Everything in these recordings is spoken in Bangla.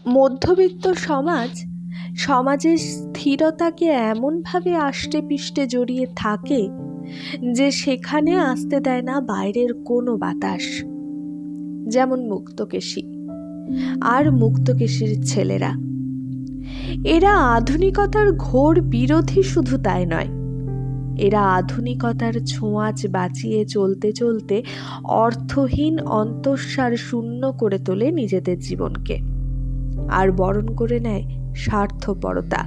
মধ্যবিত্ত সমাজের স্থিরতাকে এমনভাবে আষ্টে পিষ্টে জড়িয়ে থাকে যে সেখানে আসতে দেয় না বাইরের কোনো বাতাস। যেমন মুক্তকেশী আর মুক্তকেশীর ছেলেরা, এরা আধুনিকতার ঘোর বিরোধী। শুধু তাই নয়, এরা আধুনিকতার ছোঁয়াচ বাঁচিয়ে চলতে চলতে অর্থহীন অন্তঃসার শূন্য করে তোলে নিজেদের জীবনকে, আর বরণ করে নেয় স্বার্থপরতা,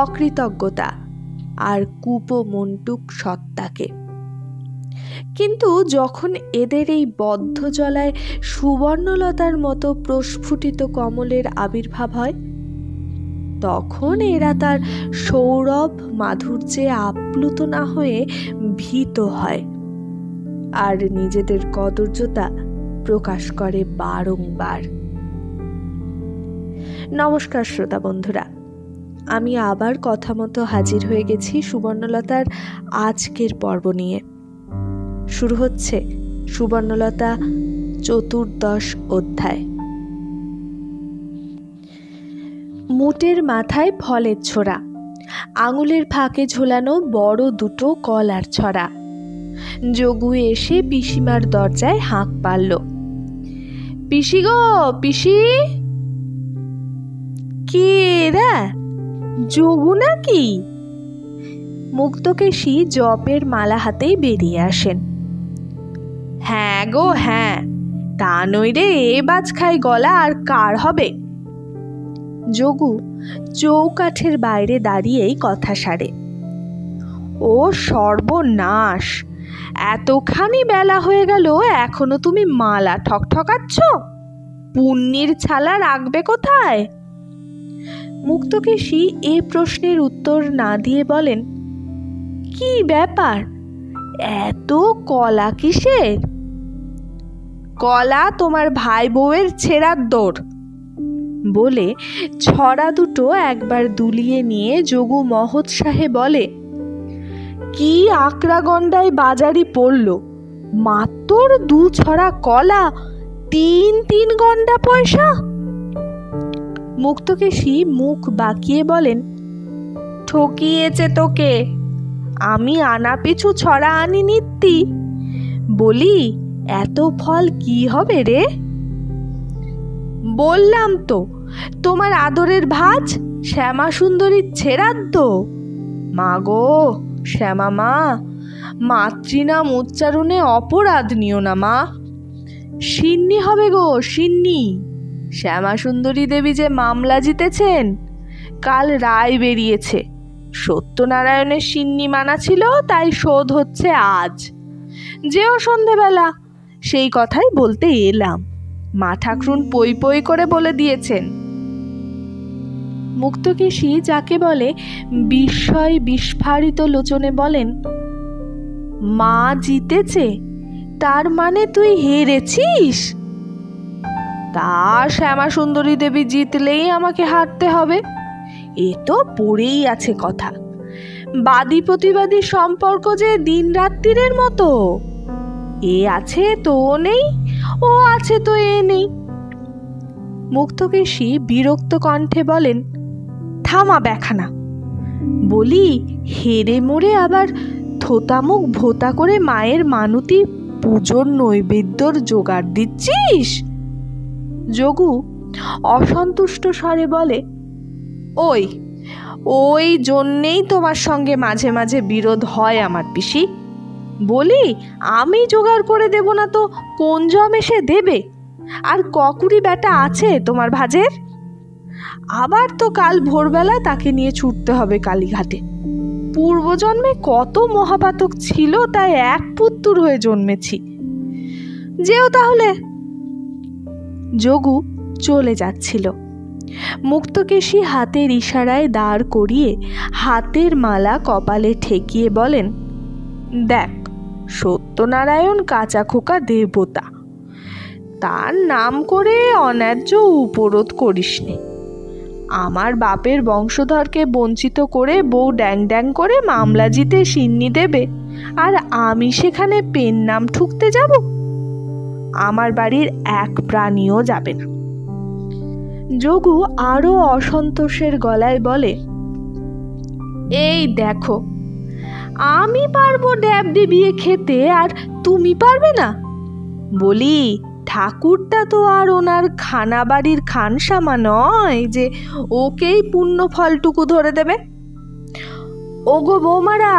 অকৃতজ্ঞতা আর কুপমন্টুক সত্তাকে। কিন্তু যখন এদের এই বদ্ধ জলায় সুবর্ণলতার মতো প্রস্ফুটিত কমলের আবির্ভাব হয়, তখন এরা তার সৌরভ মাধুর্যে আপ্লুত না হয়ে ভীত হয় আর নিজেদের কদর্যতা প্রকাশ করে বারংবার। নমস্কার শ্রোতা বন্ধুরা, আমি আবার কথা মতো হাজির হয়ে গেছি সুবর্ণলতার আজকের পর্ব নিয়ে। শুরু হচ্ছে সুবর্ণলতা 14 অধ্যায়। মুটের মাথায় ফলের ছোড়া, আঙুলের ফাঁকে ঝোলানো বড় দুটো কলার ছড়া। যোগু এসে পিসিমার দরজায় হাঁক পারল, পিসি গো পিসি। কে রে, যোগু নাকি? মুক্তকেশী জপের মালা হাতেই বেরিয়ে আসেন। হ্যাঁ গো হ্যাঁ, তা নইলে এ বাজখাই গলা আর কার হবে? যোগু চৌকাঠের বাইরে দাঁড়িয়েই কথা সারে। ও সর্বনাশ, এতখানি বেলা হয়ে গেল, এখনো তুমি মালা ঠকঠকাচ্ছ? পুণ্যির ছালা রাখবে কোথায়? মুক্তকেশী এ প্রশ্নের উত্তর না দিয়ে বলেন, কি ব্যাপার, এত কলা কিসের? কলা তোমার ভাই বউয়ের ছেঁড়ার দৌড়। বলে ছড়া দুটো একবার দুলিয়ে নিয়ে যোগু মহোৎসাহে বলে, কি আকড়া গন্ডায় বাজারি পড়ল, মাত্র 2 ছড়া কলা, 3 গন্ডা পয়সা। মুক্তকেশী মুখ বাঁকিয়ে বলেন, ঠকিয়েছে তোকে, আমি আনা পিছু ছড়া আনি নিত্যি। বলি, এত ফল কি হবে রে? বললাম তো, তোমার আদরের ভাজ শ্যামা সুন্দরীর ছেড়াদ্দ। মা গো শ্যামা মা, মাতৃনাম উচ্চারণে অপরাধ নিও না মা। সিন্নি হবে গো সিন্নি। শ্যামা সুন্দরী দেবী যে মামলা জিতেছেন, কাল রায় বেরিয়েছে। সত্যনারায়ণের সিন্নি মানা ছিল, তাই শোধ হচ্ছে আজ। যেও সন্ধেবেলা, সেই কথাই বলতে এলাম। মা ঠাকরুন পই পই করে বলে দিয়েছেন। মুক্তকেশী যাকে বলে বিস্ময় বিস্ফারিত লোচনে বলেন, মা জিতেছে, তার মানে তুই হেরেছিস? তা শ্যামা সুন্দরী দেবী জিতলেই আমাকে হারতে হবে, এ তো পড়েই আছে কথা। বাদী প্রতিবাদী সম্পর্ক যে দিন রাত্রির মতো, এ আছে তো ও নেই, ও আছে তো এ নেই। মুক্তকেশী বিরক্ত কণ্ঠে বলেন, থামা ব্যাখানা। বলি, হেরে মোড়ে আবার থোতামুখ ভোতা করে মায়ের মানতি পুজোর নৈবেদ্যর জোগাড় দিচ্ছিস? যোগু অসন্তুষ্ট স্বরে বলে, ওই জন্যেই তোমার সঙ্গে মাঝে মাঝে বিরোধ হয় আমার পিসি। বলি, আমি জোগাড় করে দেব না তো কোন জম এসে দেবে? আর ককুড়ি বেটা আছে তোমার ভাজের? আবার তো কাল ভোরবেলা তাকে নিয়ে ছুটতে হবে কালীঘাটে। পূর্বজন্মে কত মহাপাতক ছিল, তাই এক পুত্তুর হয়ে জন্মেছি। যেও তাহলে। যোগু চলে যাচ্ছিল। মুক্তকেশী হাতের ইশারায় দাঁড় করিয়ে হাতের মালা কপালে ঠেকিয়ে বলেন, দেখ, সত্যনারায়ণ কাঁচা খোকা দেবতা, তার নাম করে অন্যায্য উপরোধ করিসনি। আমার বাপের বংশধরকে বঞ্চিত করে বউ ড্যাং ড্যাং করে মামলা জিতে সিন্নি দেবে, আর আমি সেখানে পেন নাম ঠুকতে যাব? আমার বাড়ির এক প্রাণীও যাবে না। যোগু আরো অসন্তোষের গলায় বলে, এই দেখো, আমি পারবো ড্যাব ডিবিয়ে খেতে, আর তুমি পারবে না? বলি, ঠাকুরটা তো আর ওনার খানা বাড়ির খানসামা নয় যে ওকেই পুণ্য ফলটুকু ধরে দেবে। ওগো বৌমারা,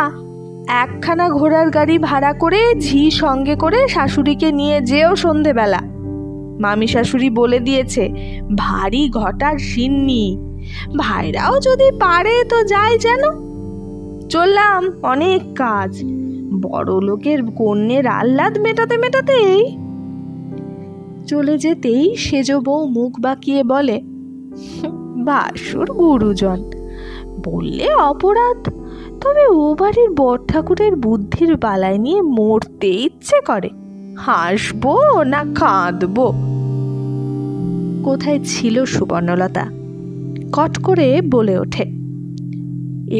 একখানা ঘোড়ার গাড়ি ভাড়া করে ঝি সঙ্গে করে শাশুড়িকে নিয়ে যেও সন্ধেবেলা। মামি শাশুড়ি বলে দিয়েছে ভারী ঘটার সিন্নি, ভাইরাও যদি পারে তো যাই যেন। চললাম, অনেক কাজ, বড় লোকের কন্যের আহ্লাদ মেটাতে মেটাতেই। চলে যেতেই সেজ বউ মুখ বাঁকিয়ে বলে, ভাসুর গুরুজন বললে অপরাধ, তবে ও বাড়ির বর ঠাকুরের বুদ্ধির বালায় নিয়ে মরতে ইচ্ছে করে। হাসবো না কাঁদবো? কোথায় ছিল সুবর্ণলতা? কট করে বলে ওঠে,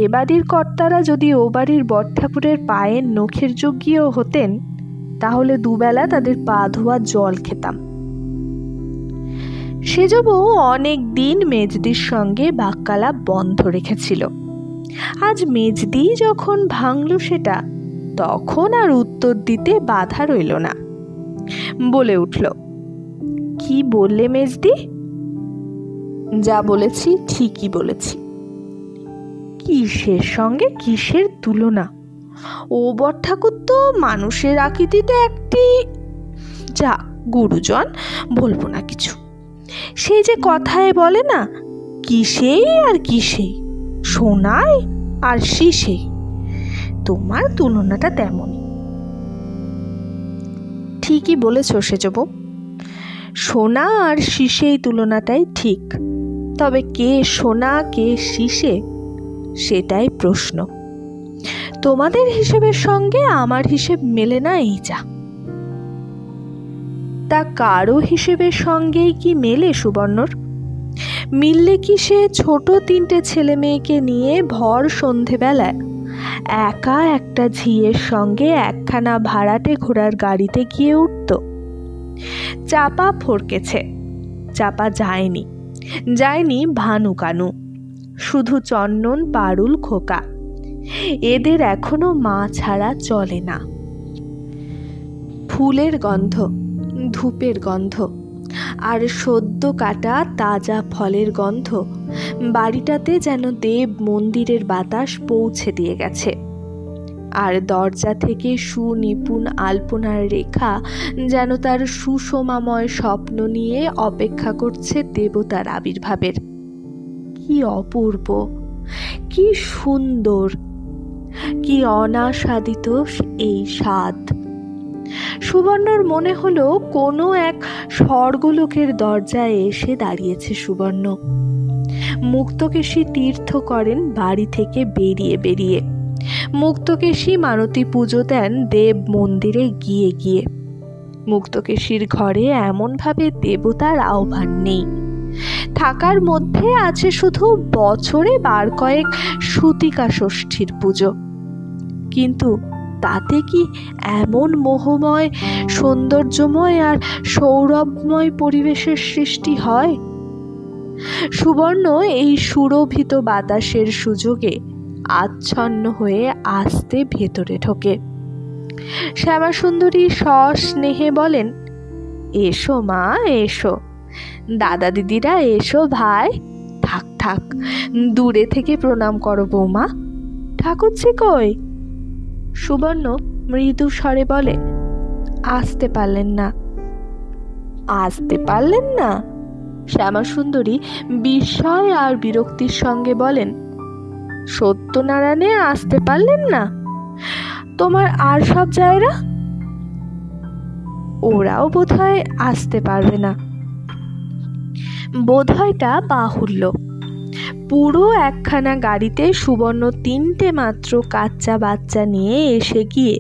এ বাড়ির কর্তারা যদি ও বাড়ির বর ঠাকুরের পায়ের নখের যোগ্যও হতেন, তাহলে দুবেলা তাদের পা ধোয়া জল খেতাম। সেজ বউ অনেক দিন মেজদির সঙ্গে বাক্যালাপ বন্ধ রেখেছিল। আজ মেজদি যখন ভাঙল সেটা, তখন আর উত্তর দিতে বাধা রইল না। বলে উঠল, কি বললে মেজদি? যা বলেছি ঠিকই বলেছি। কিসের সঙ্গে কিসের তুলনা? ও বর ঠাকুর তো মানুষের আকৃতিতে একটি, যা গুরুজন, বলবো না কিছু। সেই যে কথায় বলে না, কিসেই আর কিসেই, সোনায় আর শিসেই। তোমার তুলনাটা তেমনই। ঠিকই বলেছ সেজবু, সোনা আর শিসেই তুলনাটাই ঠিক। তবে কে সোনা কে শিসে, সেটাই প্রশ্ন। তোমাদের হিসেবের সঙ্গে আমার হিসেব মেলে না, এই যা। তা কারো হিসেবের সঙ্গেই কি মেলে সুবর্ণর? মিললে কি সে ছোট 3টে ছেলে মেয়েকে নিয়ে ভর সন্ধেবেলায় একা একটা ঝিয়ের সঙ্গে একখানা ভাড়াটে ঘোড়ার গাড়িতে গিয়ে উঠত? চাপা ফরকেছে, চাপা যায়নি, যায়নি ভানু কানু, শুধু চন্দন পারুল খোকা। এদের এখনো মা ছাড়া চলে না। ফুলের গন্ধ, ধূপের গন্ধ আর সদ্য কাটা তাজা ফলের গন্ধ বাড়িটাতে যেন দেব মন্দিরের বাতাস পৌঁছে দিয়ে গেছে। আর দরজা থেকে সুনিপুণ আলপনার রেখা যেন তার সুষমাময় স্বপ্ন নিয়ে অপেক্ষা করছে দেবতার আবির্ভাবের। কি অপূর্ব, কি সুন্দর, কি অনাস্বাদিত এই স্বাদ! সুবর্ণর মনে হলো কোনো এক স্বর্গলোকের দরজায় এসে দাঁড়িয়েছে সুবর্ণ। মুক্তকেশী তীর্থ করেন বাড়ি থেকে বেরিয়ে বেরিয়ে। মুক্তকেশী মানতী পুজো দেন দেব মন্দিরে গিয়ে গিয়ে। মুক্তকেশীর ঘরে এমনভাবে দেবতার আহ্বান নেই। থাকার মধ্যে আছে শুধু বছরে বার কয়েক সূতিকা ষষ্ঠীর পুজো। কিন্তু তাতে কি এমন মোহময়, সৌন্দর্যময় আর সৌরভময় পরিবেশের সৃষ্টি হয়? সুবর্ণ এই সুরভিত বাতাসের সুযোগে আচ্ছন্ন হয়ে আস্তে ভেতরে ঢোকে। শ্যামাসুন্দরী সস্নেহে বলেন, এসো মা, এসো। দাদা দিদিরা এসো ভাই। থাক থাক, দূরে থেকে প্রণাম করো বৌমা। ঠাকুরজি কই? সুবর্ণ মৃদু স্বরে বলে, আসতে পারলেন না। আসতে পারলেন না? শ্যামাসুন্দরী বিস্ময় আর বিরক্তির সঙ্গে বলেন, সত্যনারায়ণে আসতে পারলেন না? তোমার আর সব জায়গা? ওরাও বোধহয় আসতে পারবে না। বোধহয়টা বাহুল্য। পুরো একখানা গাড়িতে সুবর্ণ 3টে মাত্র কাচ্চা বাচ্চা নিয়ে এসে গিয়ে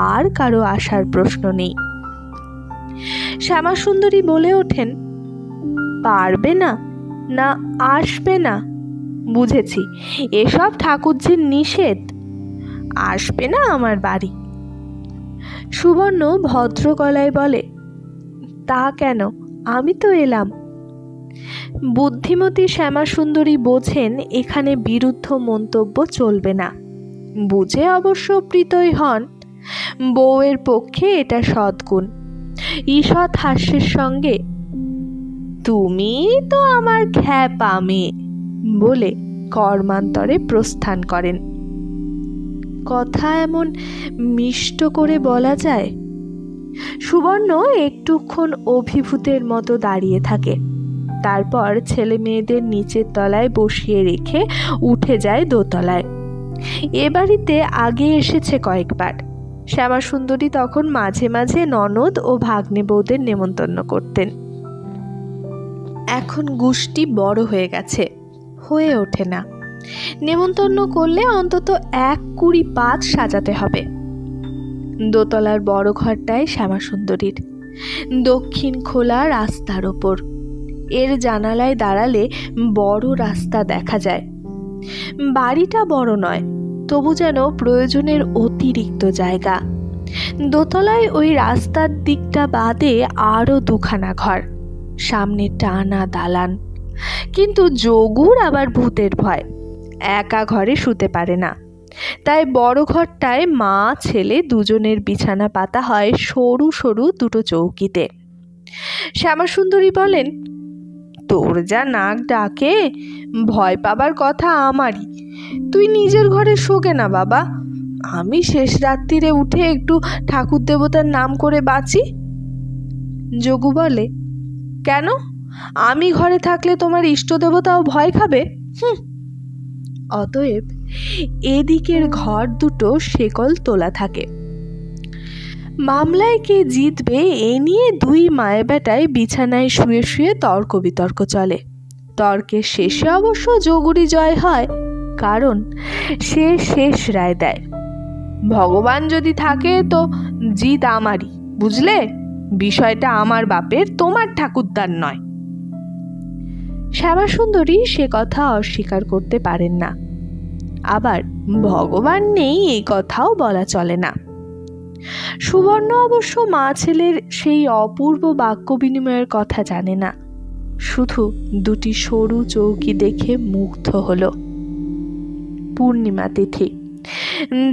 আর কারো আসার প্রশ্ন নেই। শ্যামাসুন্দরী বলে ওঠেন, পারবে না, না আসবে না? বুঝেছি, এসব ঠাকুরজির নিষেধ। আসবে না আমার বাড়ি। সুবর্ণ ভদ্র গলায় বলে, তা কেন, আমি তো এলাম। বুদ্ধিমতী শ্যামাসুন্দরী বোঝেন এখানে বিরুদ্ধ মন্তব্য চলবে না, বুঝে অবশ্য প্রীতই হন। বউয়ের পক্ষে এটা সদ্গুণ। ঈষৎ হাস্যের সঙ্গে তুমি তো আমার খ্যাপা মেয়ে বলে কর্মান্তরে প্রস্থান করেন। কথা এমন মিষ্ট করে বলা যায়? সুবর্ণ একটুক্ষণ অভিভূতের মতো দাঁড়িয়ে থাকে, তারপর ছেলে মেয়েদের নিচের তলায় বসিয়ে রেখে উঠে যায় দোতলায়। এ বাড়িতে আগে এসেছে কয়েকবার। শ্যামাসুন্দরী তখন মাঝে মাঝে ননদ ও ভাগ্নে বউদের নেমন্তন্ন করতেন। এখন গোষ্ঠী বড় হয়ে গেছে, হয়ে ওঠে না। নেমন্তন্ন করলে অন্তত 1-20 পাত সাজাতে হবে। দোতলার বড় ঘরটায় শ্যামাসুন্দরীর, দক্ষিণ খোলা রাস্তার ওপর। এর জানালায় দাঁড়ালে বড় রাস্তা দেখা যায়। বাড়িটা বড় নয়, তবু যেন প্রয়োজনের অতিরিক্ত জায়গা। দোতলায় ওই রাস্তার দিকটা বাদে আরও 2খানা ঘর, সামনে টানা দালান। কিন্তু যোগুর আবার ভূতের ভয়, একা ঘরে শুতে পারে না। তাই বড় ঘরটায় মা ছেলে দুজনের বিছানা পাতা হয় সরু সরু 2টো চৌকিতে। শ্যামাসুন্দরী বলেন, তোর যা নাক ডাকে, ভয় পাবার কথা আমারই। তুই নিজের ঘরে শোকে না বাবা, আমি শেষ রাত্রিরে উঠে একটু ঠাকুর দেবতার নাম করে বাঁচি। যোগু বলে, কেন? আমি ঘরে থাকলে তোমার ইষ্ট দেবতাও ভয় খাবে? অতএব এদিকের ঘর 2টো শেকল তোলা থাকে। মামলায় কে জিতবে এ নিয়ে 2 মায়ে বেটায় বিছানায় শুয়ে শুয়ে তর্ক বিতর্ক চলে। তর্কের শেষে অবশ্য যোগুরই জয় হয়, কারণ সে শেষ রায় দেয়। ভগবান যদি থাকে তো জিত আমারই, বুঝলে? বিষয়টা আমার বাপের, তোমার ঠাকুরদার নয়। শ্যামাসুন্দরী সে কথা অস্বীকার করতে পারেন না, আবার ভগবান নেই এই কথাও বলা চলে না। সুবর্ণ অবশ্য মা ছেলের সেই অপূর্ব বাক্য বিনিময়ের কথা জানে না, শুধু 2টি সরু চৌকি দেখে মুগ্ধ হলো। পূর্ণিমা তিথি,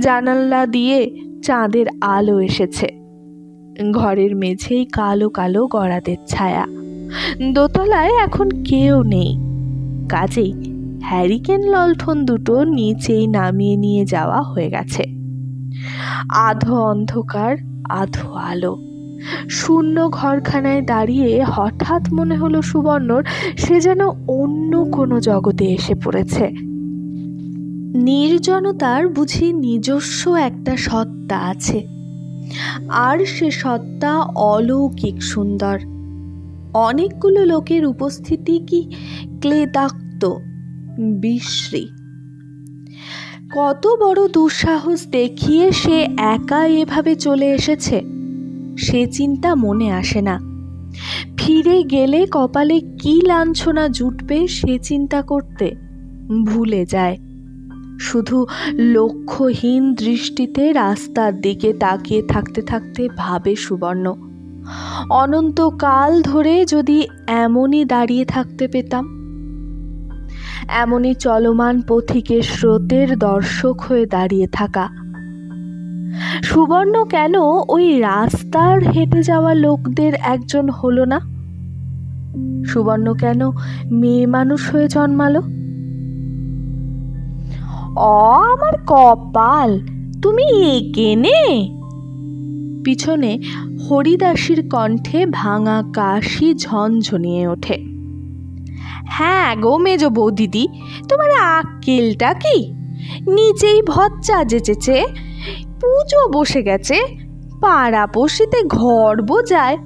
জানালা দিয়ে চাঁদের আলো এসেছে। ঘরের মেঝেই কালো কালো গড়াদের ছায়া। দোতলায় এখন কেউ নেই, কাজেই হ্যারিকেন লণ্ঠন 2টো নিচেই নামিয়ে নিয়ে যাওয়া হয়ে গেছে। আধো অন্ধকার আধো আলো। শূন্য ঘরখানায় দাঁড়িয়ে হঠাৎ মনে হলো সুবর্ণর সে যেন অন্য কোনো জগতে এসে পড়েছে। নির্জনতার বুঝি নিজস্ব একটা সত্তা আছে, আর সে সত্তা অলৌকিক সুন্দর। অনেকগুলো লোকের উপস্থিতি কি ক্লেদাক্ত, বিশ্রী। কত বড় দুঃসাহস দেখিয়ে সে একা এভাবে চলে এসেছে সে চিন্তা মনে আসে না। ফিরে গেলে কপালে কি লাঞ্ছনা জুটবে সে চিন্তা করতে ভুলে যায়। শুধু লক্ষ্যহীন দৃষ্টিতে রাস্তার দিকে তাকিয়ে থাকতে থাকতে ভাবে সুবর্ণ, অনন্তকাল ধরে যদি এমনই দাঁড়িয়ে থাকতে পেতাম, এমনই চলমান পথিকের স্রোতের দর্শক হয়ে দাঁড়িয়ে থাকা। সুবর্ণ কেন ওই রাস্তার হেঁটে যাওয়া লোকদের একজন হলো না? সুবর্ণ কেন মেয়ে মানুষ হয়ে জন্মালো? আমার কপাল, তুমি একেনে? পিছনে হরিদাসীর কণ্ঠে ভাঙা কাশি ঝনঝনিয়ে ওঠে। হ্যাঁ গো মেজ বৌদিদি, তোমার আক্কেলটা কি? নিচেই ভচ্চা জেচেছে, পুজো বসে গেছে, পাড়াপড়শিতে ঘর বোঝায়,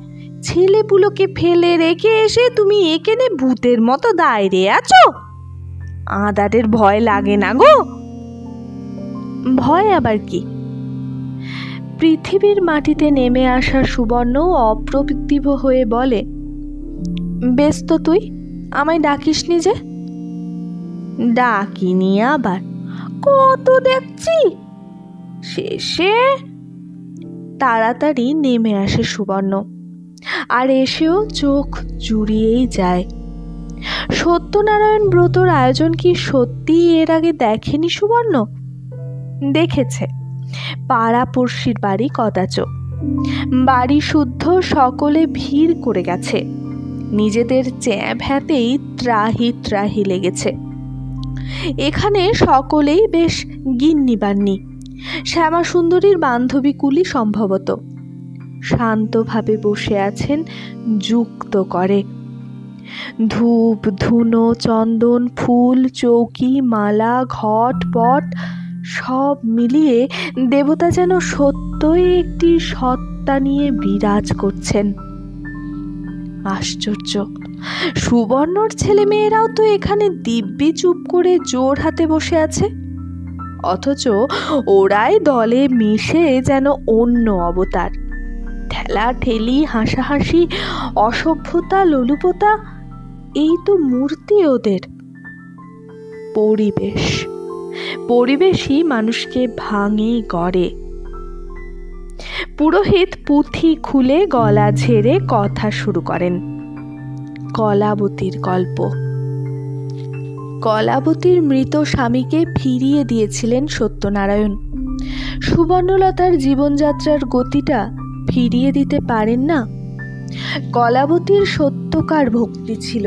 ছেলেপুলোকে ফেলে রেখে এসে তুমি এখানে ভূতের মতো দাঁড়িয়ে আছো। আদারের ভয় লাগে না গো? ভয় আবার কি? পৃথিবীর মাটিতে নেমে আসা সুবর্ণ অপ্রতিভ হয়ে বলে, বেশ তো, তুই আমায় ডাকিসনি যে? ডাকিনি আবার, কত দেখছি। শেষে তাড়াতাড়ি নেমে আসে সুবর্ণ, আর এসেও চোখ জুড়িয়েই যায়। সত্যনারায়ণ ব্রতর আয়োজন কি সত্যি এর আগে দেখেনি সুবর্ণ? দেখেছে, পাড়াপড়শির বাড়ি কদাচ। বাড়ি শুদ্ধ সকলে ভিড় করে গেছে, নিজেদের চ্যাঁ ভ্যাতেই ত্রাহি ত্রাহি লেগেছে। এখানে সকলেই বেশ গিন্নিবান্নি, শ্যামাসুন্দরীর বান্ধবী কুলি সম্ভবত। শান্তভাবে বসে আছেন যুক্ত করে। ধূপ ধুনো চন্দন ফুল চৌকি মালা ঘট পট সব মিলিয়ে দেবতা যেন সত্যই একটি সত্তা নিয়ে বিরাজ করছেন। আশ্চর্য, সুবর্ণর ছেলে মেয়েরাও তো এখানে দিব্যি চুপ করে জোর হাতে বসে আছে, অথচ ওরাই দলে মিশে যেন অন্য অবতার। ঠেলা ঠেলি হাসাহাসি অসভ্যতা লোলুপতা, এই তো মূর্তি ওদের। পরিবেশই মানুষকে ভাঙে গড়ে। পুরোহিত পুঁথি খুলে গলা ঝেড়ে কথা শুরু করেন। কলাবতীর গল্প। কলাবতীর মৃত স্বামীকে ফিরিয়ে দিয়েছিলেন সত্যনারায়ণ। সুবর্ণলতার জীবনযাত্রার গতিটা ফিরিয়ে দিতে পারেন না? কলাবতীর সত্যকার ভক্তি ছিল।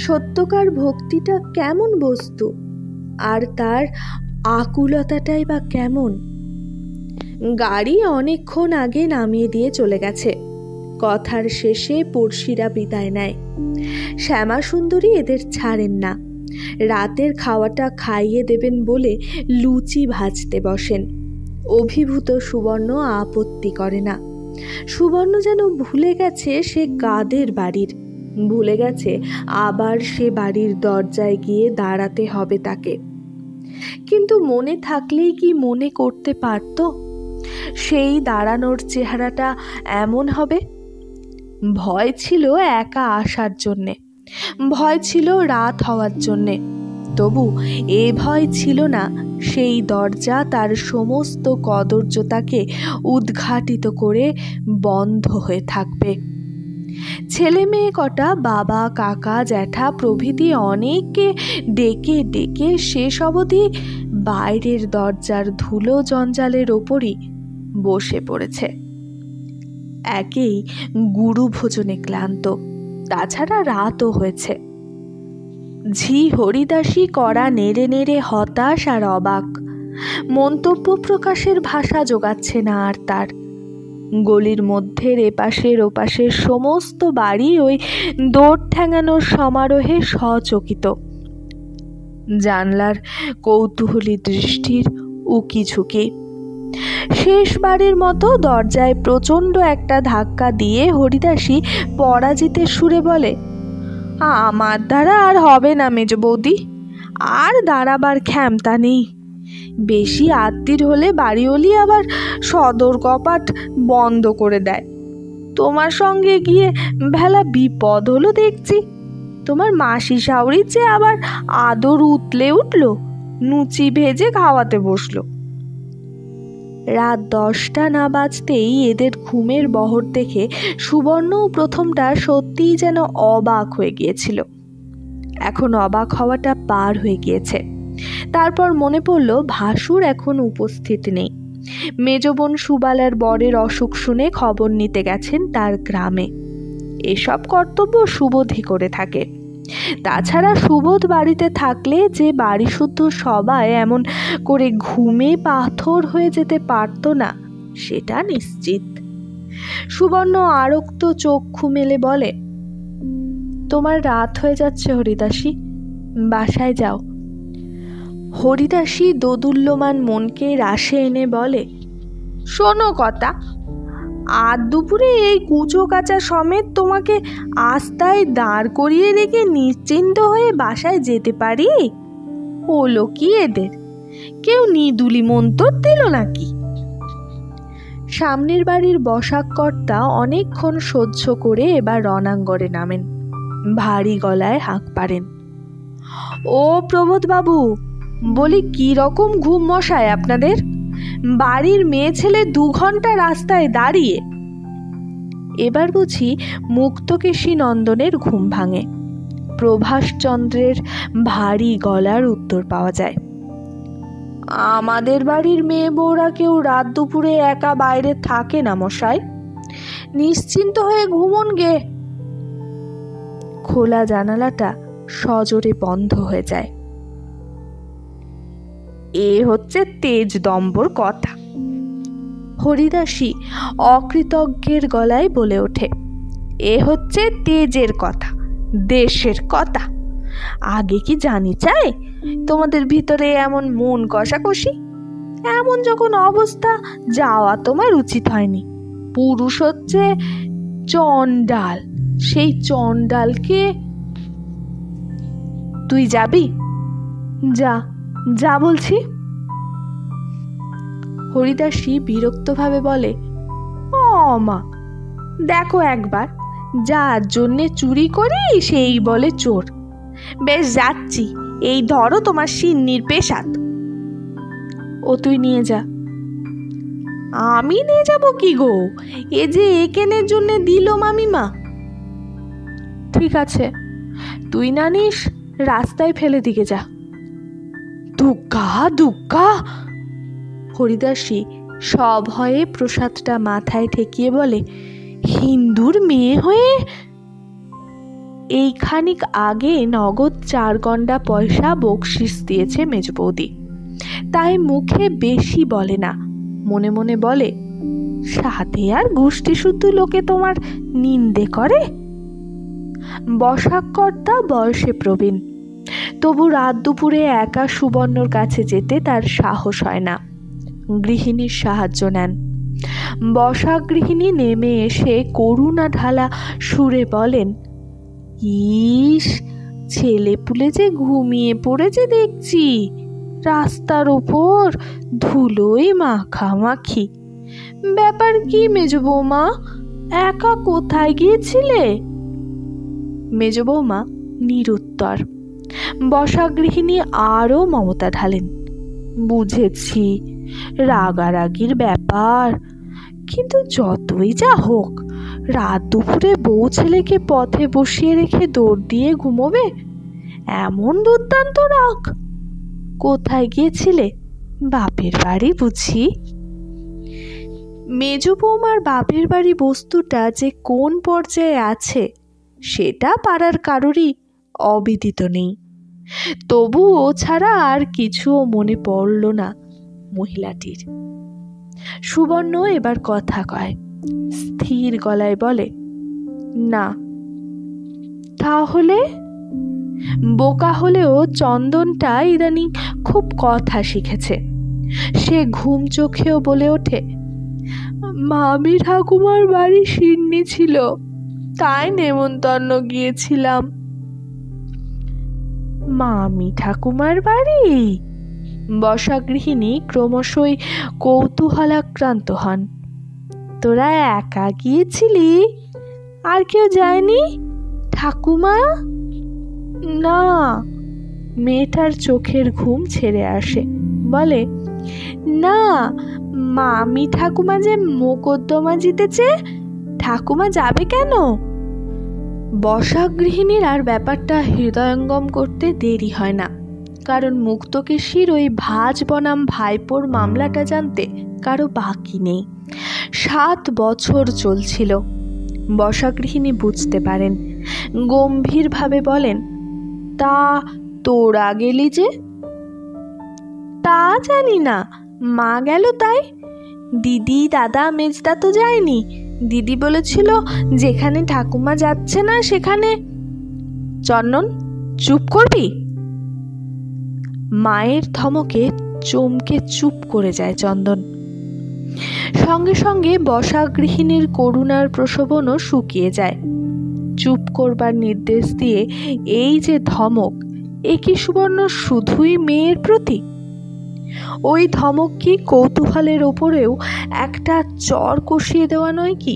সত্যকার ভক্তিটা কেমন বস্তু, আর তার আকুলতাটাই বা কেমন? গাড়ি অনেকক্ষণ আগে নামিয়ে দিয়ে চলে গেছে। কথার শেষে পড়শিরা বিদায় নেয়। শ্যামাসুন্দরী এদের ছাড়েন না। রাতের খাওয়াটা খাইয়ে দেবেন বলে লুচি ভাজতে বসেন। অভিভূত সুবর্ণ আপত্তি করে না। সুবর্ণ যেন ভুলে গেছে সে কাদের বাড়ির, ভুলে গেছে আবার সে বাড়ির দরজায় গিয়ে দাঁড়াতে হবে তাকে। কিন্তু মনে থাকলেই কি মনে করতে পারত সেই দাঁড়ানোর চেহারাটা এমন হবে? ভয় ছিল একা আসার জন্যে, ভয় ছিল রাত হওয়ার জন্যে, তবু এ ভয় ছিল না সেই দরজা তার সমস্ত কদর্যতাকে উদ্ঘাটিত করে বন্ধ হয়ে থাকবে। ছেলে মেয়ে কটা বাবা কাকা জ্যাঠা প্রভৃতি অনেককে ডেকে ডেকে শেষ অবধি বাইরের দরজার ধুলো জঞ্জালের ওপরই বসে পড়েছে। একেই গুরু ভোজনে ক্লান্ত, তাছাড়া রাতও হয়েছে। ঝি হরিদাসী কড়া নেড়ে নেড়ে হতাশ আর অবাক। মন্তব্য প্রকাশের ভাষা জোগাচ্ছে না আর তার। গলির মধ্যের এপাশের ওপাশের সমস্ত বাড়ি ওই দৌড় ঠ্যাঙানোর সমারোহে সচকিত। জানলার কৌতূহলী দৃষ্টির উকি ঝুঁকি। শেষবারের মতো দরজায় প্রচণ্ড একটা ধাক্কা দিয়ে হরিদাসী পরাজিতের সুরে বলে, আমার দ্বারা আর হবে না মেজ বৌদি, আর দাঁড়াবার ক্ষমতা নেই। বেশি আত্মীর হলে বাড়িওয়ালি আবার সদর কপাট বন্ধ করে দেয়। তোমার সঙ্গে গিয়ে ভেলা বিপদ হলো দেখছি। তোমার মাসি শাউরির যে আবার আদর উতলে উঠল, লুচি ভেজে খাওয়াতে বসলো। রাত 10টা না বাজতেই এদের ঘুমের বহর দেখে সুবর্ণও প্রথমটা সত্যিই যেন অবাক হয়ে গিয়েছিল। এখন অবাক হওয়াটা পার হয়ে গিয়েছে। তারপর মনে পড়ল ভাসুর এখন উপস্থিত নেই। মেজবোন সুবালার বরের অসুখ শুনে খবর নিতে গেছেন তার গ্রামে। এসব কর্তব্য সুবোধই করে থাকে। তাছাড়া সুবোধ বাড়িতে থাকলে যে বাড়ি শুদ্ধ সবাই এমন করে ঘুমে পাথর হয়ে যেতে পারত না সেটা নিশ্চিত। সুবর্ণ আরক্ত চক্ষু মেলে বলে, তোমার রাত হয়ে যাচ্ছে হরিদাসী, বাসায় যাও। হরিদাসী দোদুল্যমান মনকে রাশে এনে বলে, শোনো কথা, আজ দুপুরে এই কুচো কাচা সমেত তোমাকে আস্তায় দাঁড় করিয়ে রেখে নিশ্চিন্ত হয়ে বাসায় যেতে পারি? হলো কি এদের? কেউ নিদুলি মন্তর দিল নাকি? সামনের বাড়ির বসাককর্তা অনেকক্ষণ সহ্য করে এবার রণাঙ্গরে নামেন। ভারী গলায় হাঁক পারেন, ও প্রবোধ বাবু, বলি কি রকম ঘুম মশায় আপনাদের? বাড়ির মেয়ে ছেলে 2 ঘন্টা রাস্তায় দাঁড়িয়ে। এবার বুঝি মুক্তকেশী নন্দনের ঘুম ভাঙে। প্রভাসচন্দ্রের ভারী গলার উত্তর পাওয়া যায়। আমাদের বাড়ির মেয়ে বউরা কেউ রাত দুপুরে একা বাইরে থাকে না মশাই, নিশ্চিন্ত হয়ে ঘুমন গে। খোলা জানালাটা সজোরে বন্ধ হয়ে যায়। এ হচ্ছে তেজ দম্বর কথা, হরিদাসী অকৃতজ্ঞের গলায় বলে ওঠে। এ হচ্ছে তেজের কথা, দেশের কথা। আগে কি জানি চাই তোমাদের ভিতরে এমন মন কষাকষি? এমন যখন অবস্থা, যাওয়া তোমার উচিত হয়নি। পুরুষ হচ্ছে চণ্ডাল, সেই চণ্ডালকে তুই যাবি? যা যা বলছি। হরিদাসী বিরক্তভাবে বলে, ও মা, দেখো একবার, যার জন্যে চুরি করি সেই বলে চোর। বেশ যাচ্ছি, এই ধরো তোমার সিন্নির পেশাদ। ও তুই নিয়ে যা। আমি নিয়ে যাব কি গো, এ যে একেনের জন্য দিল মামিমা। ঠিক আছে, তুই না নিস, রাস্তায় ফেলে দিকে যা। দুগ্গা দুগ্গা। হরিদাসী সভয়ে প্রসাদটা মাথায় ঠেকিয়ে বলে, হিন্দুর মেয়ে হয়ে। এই খানিক আগে নগদ 4 গন্ডা পয়সা বকশিস দিয়েছে মেজ বৌদি, তাই মুখে বেশি বলে না, মনে মনে বলে, সাথে আর গোষ্ঠী শুদ্ধ লোকে তোমার নিন্দে করে। বসাককর্তা বয়সে প্রবীণ, তবু রাত দুপুরে একা সুবর্ণর কাছে যেতে তার সাহস হয় না। গৃহিণীর সাহায্য নেন। বসাক গৃহিণী নেমে এসে করুণা ঢালা সুরে বলেন, ইস, ছেলে পুলে যে ঘুমিয়ে পড়েছে দেখছি, রাস্তার ওপর ধুলোয় মাখামাখি। ব্যাপার কি মেজ বৌমা, একা কোথায় গিয়েছিলে? মেজ বৌমা নিরুত্তর। বসাক গৃহিণী আরও মমতা ঢালেন, বুঝেছি, রাগারাগির ব্যাপার, কিন্তু যতই যা হোক, রাত দুপুরে বউ ছেলেকে পথে বসিয়ে রেখে দৌড় দিয়ে ঘুমোবে? এমন দুর্দান্ত রাগ। কোথায় গিয়েছিলে? বাপের বাড়ি বুঝি? মেজ বৌমার বাপের বাড়ি বস্তুটা যে কোন পর্যায়ে আছে সেটা পাড়ার কারোরই অবিদিত নেই। তবু ও ছাড়া আর কিছুও মনে পড়ল না মহিলাটির। সুবর্ণ এবার কথা কয়, স্থির গলায় বলে, না। তাহলে? বোকা হলেও চন্দনটা ইদানিং খুব কথা শিখেছে। সে ঘুম চোখেও বলে ওঠে, মামি ঠাকুমার বাড়ি সিন্নি ছিল, তাই নেমন্তন্ন গিয়েছিলাম। মামি ঠাকুমার বাড়ি? বসাক গৃহিণী ক্রমশই কৌতূহলাক্রান্ত হন। তোরা একা গিয়েছিলি? আর কেউ যায়নি? ঠাকুমা? না। মেয়েটার চোখের ঘুম ছেড়ে আসে, বলে, না, মামি ঠাকুমা যে মোকদ্দমা জিতেছে, ঠাকুমা যাবে কেন? বসাক গৃহিণীর আর ব্যাপারটা হৃদয়ঙ্গম করতে দেরি হয় না, কারণ মুক্তকেশীর ওই ভাজ বনাম ভাইপোর মামলাটা জানতে কারো বাকি নেই। 7 বছর চলছিল। বসাক গৃহিণী বুঝতে পারেন, গম্ভীরভাবে বলেন, তা তোরা গেলি যে? তা জানি না, মা গেল তাই। দিদি দাদা মেজদা তো যায়নি। দিদি বলেছিল যেখানে ঠাকুমা যাচ্ছে না সেখানে। চন্দন, চুপ করবি? মায়ের ধমকে চমকে চুপ করে যায় চন্দন। সঙ্গে সঙ্গে বসাক গৃহিণীর করুণার প্রসবনও শুকিয়ে যায়। চুপ করবার নির্দেশ দিয়ে এই যে ধমক, এ কি সুবর্ণ শুধুই মেয়ের প্রতি? ওই ধমক কি কৌতূহলের ওপরেও একটা চর কষিয়ে দেওয়া নয় কি?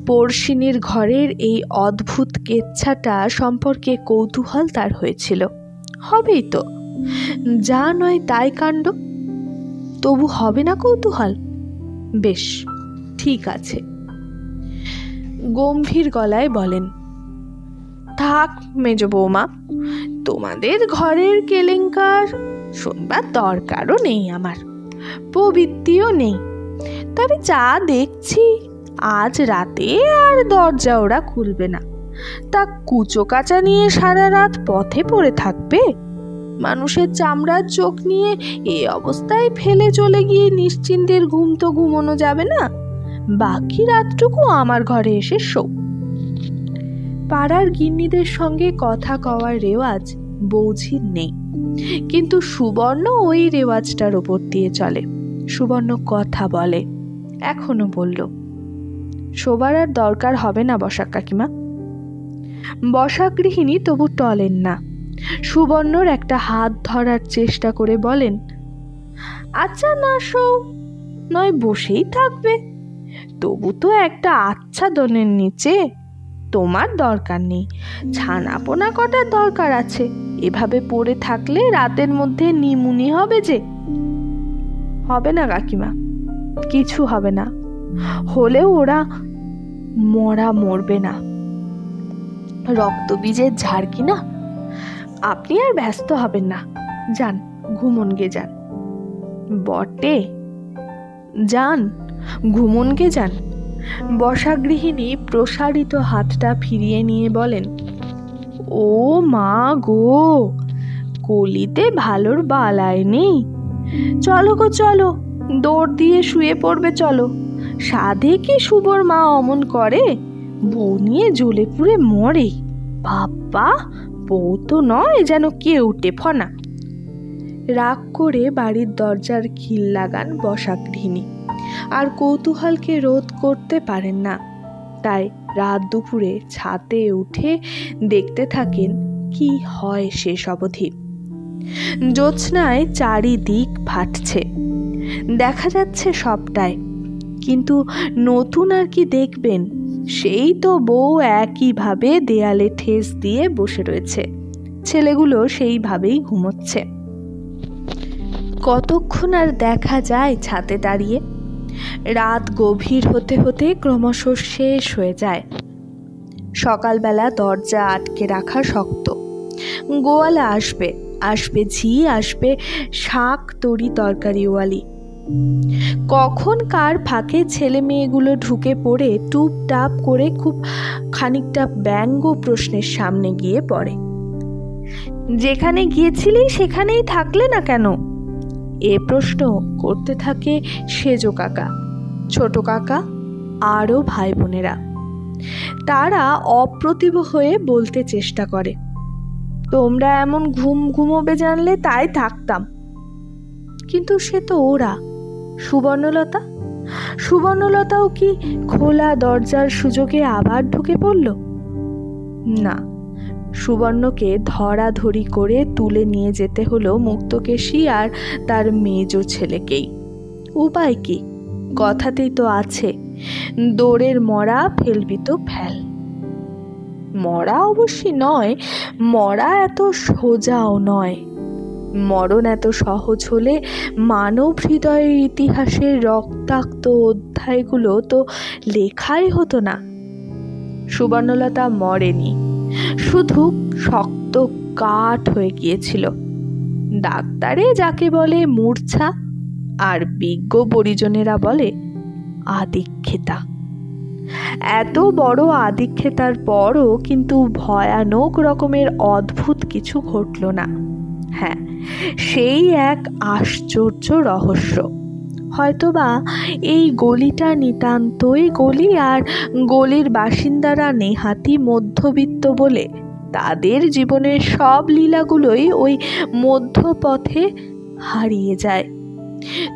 পড়শিনীর ঘরের এই অদ্ভুত কেচ্ছাটা সম্পর্কে কৌতূহল তার হয়েছিল, হবেই তো, যা নয় তাই কাণ্ড। তবু হবে না কৌতূহল? বেশ, ঠিক আছে। গম্ভীর গলায় বলেন, থাক মেজ বৌমা, তোমাদের ঘরের কেলেঙ্কার শুনবার দরকারও নেই, আমার প্রবৃত্তিও নেই। তবে যা দেখছি আজ রাতে আর দরজা ওরা খুলবে না, তা কুচো কাচা নিয়ে সারা রাত পথে পড়ে থাকবে? মানুষের চামড়ার চোখ নিয়ে এই অবস্থায় ফেলে চলে গিয়ে নিশ্চিন্তের ঘুম তো ঘুমোনো যাবে না। বাকি রাতটুকু আমার ঘরে এসে শো। পাড়ার গিন্নিদের সঙ্গে কথা কওয়ার রেওয়াজ বৌঝির নেই, কিন্তু সুবর্ণ ওই রেওয়াজটার ওপর দিয়ে চলে। সুবর্ণ কথা বলে, এখনো বলল, শোবার আর দরকার হবে না বসাক কাকিমা। বসাক গৃহিণী তবু টলেন না, সুবর্ণর একটা হাত ধরার চেষ্টা করে বলেন, আচ্ছা না শো, নয় বসেই থাকবে, তবু তো একটা আচ্ছাদনের নিচে। তোমার দরকার নেই, ছানাপোনা কটার দরকার আছে, এভাবে পড়ে থাকলে রাতের মধ্যে নিমুনি হবে যে। হবে না কাকিমা, কিছু হবে না, হলেও ওরা মরবে না, রক্তবীজের ঝাড় কিনা। আপনি আর ব্যস্ত হবেন না, যান ঘুমন গে যান। বটে, যান ঘুমন গে যান। বসা গৃহিণী প্রসারিত হাতটা ফিরিয়ে নিয়ে বলেন, ও মা গো, কলিতে ভালোর বালাই নেই। চলো গো চলো, দৌড় দিয়ে শুয়ে পড়বে চলো। সাধে কি শুভর মা অমন করে, বউ নিয়ে জ্বলে পুড়ে মরে। বাবা, বউ তো নয় যেন কেউটে ফনা। রাগ করে বাড়ির দরজার খিল লাগান বসা গৃহিণী, আর কৌতূহলকে রোধ করতে পারেন না। তাই রাত দুপুরে ছাদে উঠে দেখতে থাকেন কি হয় শেষ অবধি। জ্যোৎস্নায় চারিদিক ফাটছে, দেখা যাচ্ছে সবটাই, কিন্তু নতুন আর কি দেখবেন? সেই তো বউ একইভাবে দেয়ালে ঠেস দিয়ে বসে রয়েছে, ছেলেগুলো সেইভাবেই ঘুমোচ্ছে। কতক্ষণ আর দেখা যায় ছাদে দাঁড়িয়ে? রাত গভীর হতে হতে ক্রমশ শেষ হয়ে যায়। সকালবেলা দরজা আটকে রাখা শক্ত। গোয়ালা আসবে, আসবে ঝি, আসবে শাক তরি তরকারিওয়ালি। কখন কার ফাঁকে ছেলে মেয়েগুলো ঢুকে পড়ে টুপটাপ করে খুব খানিকটা ব্যঙ্গ প্রশ্নের সামনে গিয়ে পড়ে। যেখানে গিয়েছিলি সেখানেই থাকলে না কেন? এ প্রশ্ন করতে থাকে সেজো কাকা, ছোট কাকা, আরও ভাই বোনেরা। তারা অপ্রতিভ হয়ে বলতে চেষ্টা করে, তোমরা এমন ঘুমোবে জানলে তাই থাকতাম। কিন্তু সে তো ওরা। সুবর্ণলতাও কি খোলা দরজার সুযোগে আবার ঢুকে পড়ল? না, সুবর্ণকে ধরাধরি করে তুলে নিয়ে যেতে হলো মুক্তকেশী আর তার মেজ ছেলেকেই। উপায় কি? কথাতেই তো আছে, দৌড়ের মরা ফেলবি তো ফেল। মরা অবশ্যই নয়, মরা এত সোজাও নয়। মরণ এত সহজ হলে মানব হৃদয়ের ইতিহাসের রক্তাক্ত অধ্যায়গুলো তো লেখাই হতো না। সুবর্ণলতা মরেনি, শুধু শক্ত কাঠ হয়ে গিয়েছিল। ডাক্তারে যাকে বলে মূর্ছা, আর বিজ্ঞ পরিজনেরা বলে আদিক্ষেতা। এত বড় আদিক্ষেতার পরও কিন্তু ভয়ানক রকমের অদ্ভুত কিছু ঘটল না। হ্যাঁ, সেই এক আশ্চর্য রহস্য। হয়তোবা এই গলিটা নিতান্তই গলি, আর গলির বাসিন্দারা নেহাতি মধ্যবিত্ত বলে তাদের জীবনের সব লীলাগুলোই ওই মধ্যপথে হারিয়ে যায়,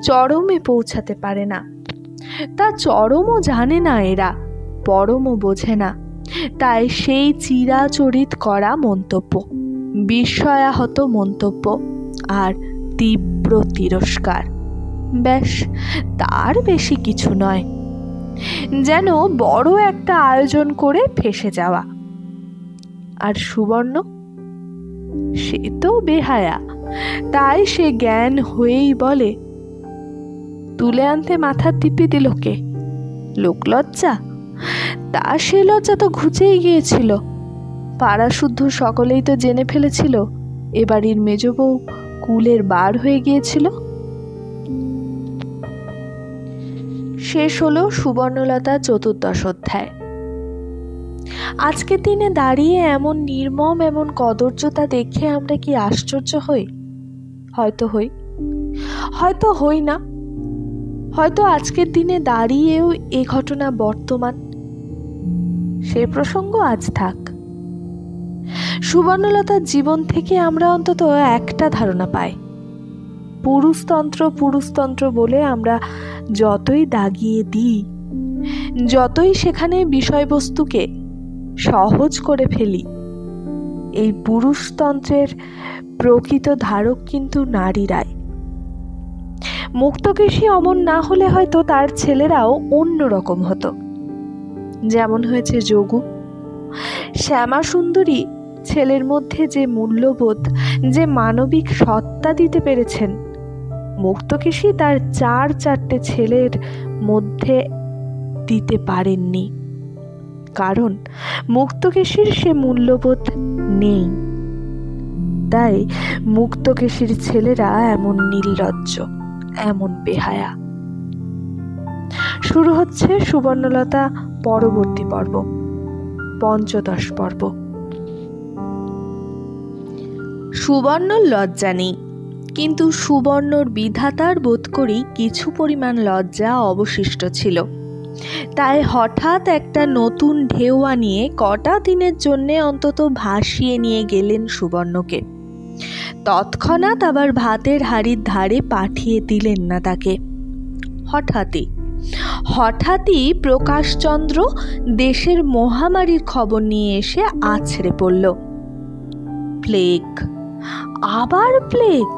চরমে পৌঁছাতে পারে না। তা চরমও জানে না এরা, পরমও বোঝে না। তাই সেই চিরাচরিত করা মন্তব্য, বিস্ময়াহত মন্তব্য আর তীব্র তিরস্কার, ব্যাস, তার বেশি কিছু নয়। যেন বড় একটা আয়োজন করে ফেসে যাওয়া। আর সুবর্ণ, সে তো বেহায়া, তাই সে জ্ঞান হয়েই বলে, তুলে আনতে মাথার দিব্যি দিল কে? লোকলজ্জা? তা সে লজ্জা তো ঘুচেই গিয়েছিল। পাড়া শুদ্ধ সকলেই তো জেনে ফেলেছিল এ বাড়ির মেজ বউ কুলের বার হয়ে গিয়েছিল। শেষ হলো সুবর্ণলতা চতুর্দশ অধ্যায়। আজকের দিনে দাঁড়িয়ে এমন নির্মম, এমন কদর্যতা দেখে আমরা কি আশ্চর্য হই? হয়তো হই, হয়তো হই না। হয়তো আজকের দিনে দাঁড়িয়েও এ ঘটনা বর্তমান। সে প্রসঙ্গ আজ থাক। সুবর্ণলতার জীবন থেকে আমরা অন্তত একটা ধারণা পাই। পুরুষতন্ত্র বলে আমরা যতই দাগিয়ে দিই, যতই সেখানে বিষয়বস্তুকে সহজ করে ফেলি, এই পুরুষতন্ত্রের প্রকৃত ধারক কিন্তু নারীরাই। মুক্তকেশী অমন না হলে হয়তো তার ছেলেরাও অন্যরকম হতো। যেমন হয়েছে যোগু। শ্যামা সুন্দরী ছেলের মধ্যে যে মূল্যবোধ, যে মানবিক সত্তা দিতে পেরেছেন, মুক্তকেশী তার 4 ছেলের মধ্যে দিতে পারেননি। কারণ মুক্তকেশীর সে মূল্যবোধ নেই। তাই মুক্তকেশীর ছেলেরা এমন নির্লজ্জ, এমন বেহায়া। শুরু হচ্ছে সুবর্ণলতা পরবর্তী পর্ব, ৫ম পর্ব। সুবর্ণর লজ্জা নেই, কিন্তু সুবর্ণর বিধাতার বোধ করি কিছু পরিমাণ লজ্জা অবশিষ্ট ছিল। তাই হঠাৎ একটা নতুন ঢেউ আনিয়ে কটা দিনের জন্যে অন্তত ভাসিয়ে নিয়ে গেলেন সুবর্ণকে। তৎক্ষণাৎ আবার ভাতের হাঁড়ির ধারে পাঠিয়ে দিলেন না তাকে। হঠাৎই প্রকাশচন্দ্র দেশের মহামারীর খবর নিয়ে এসে আছড়ে পড়ল। প্লেগ, আবার প্লেগ।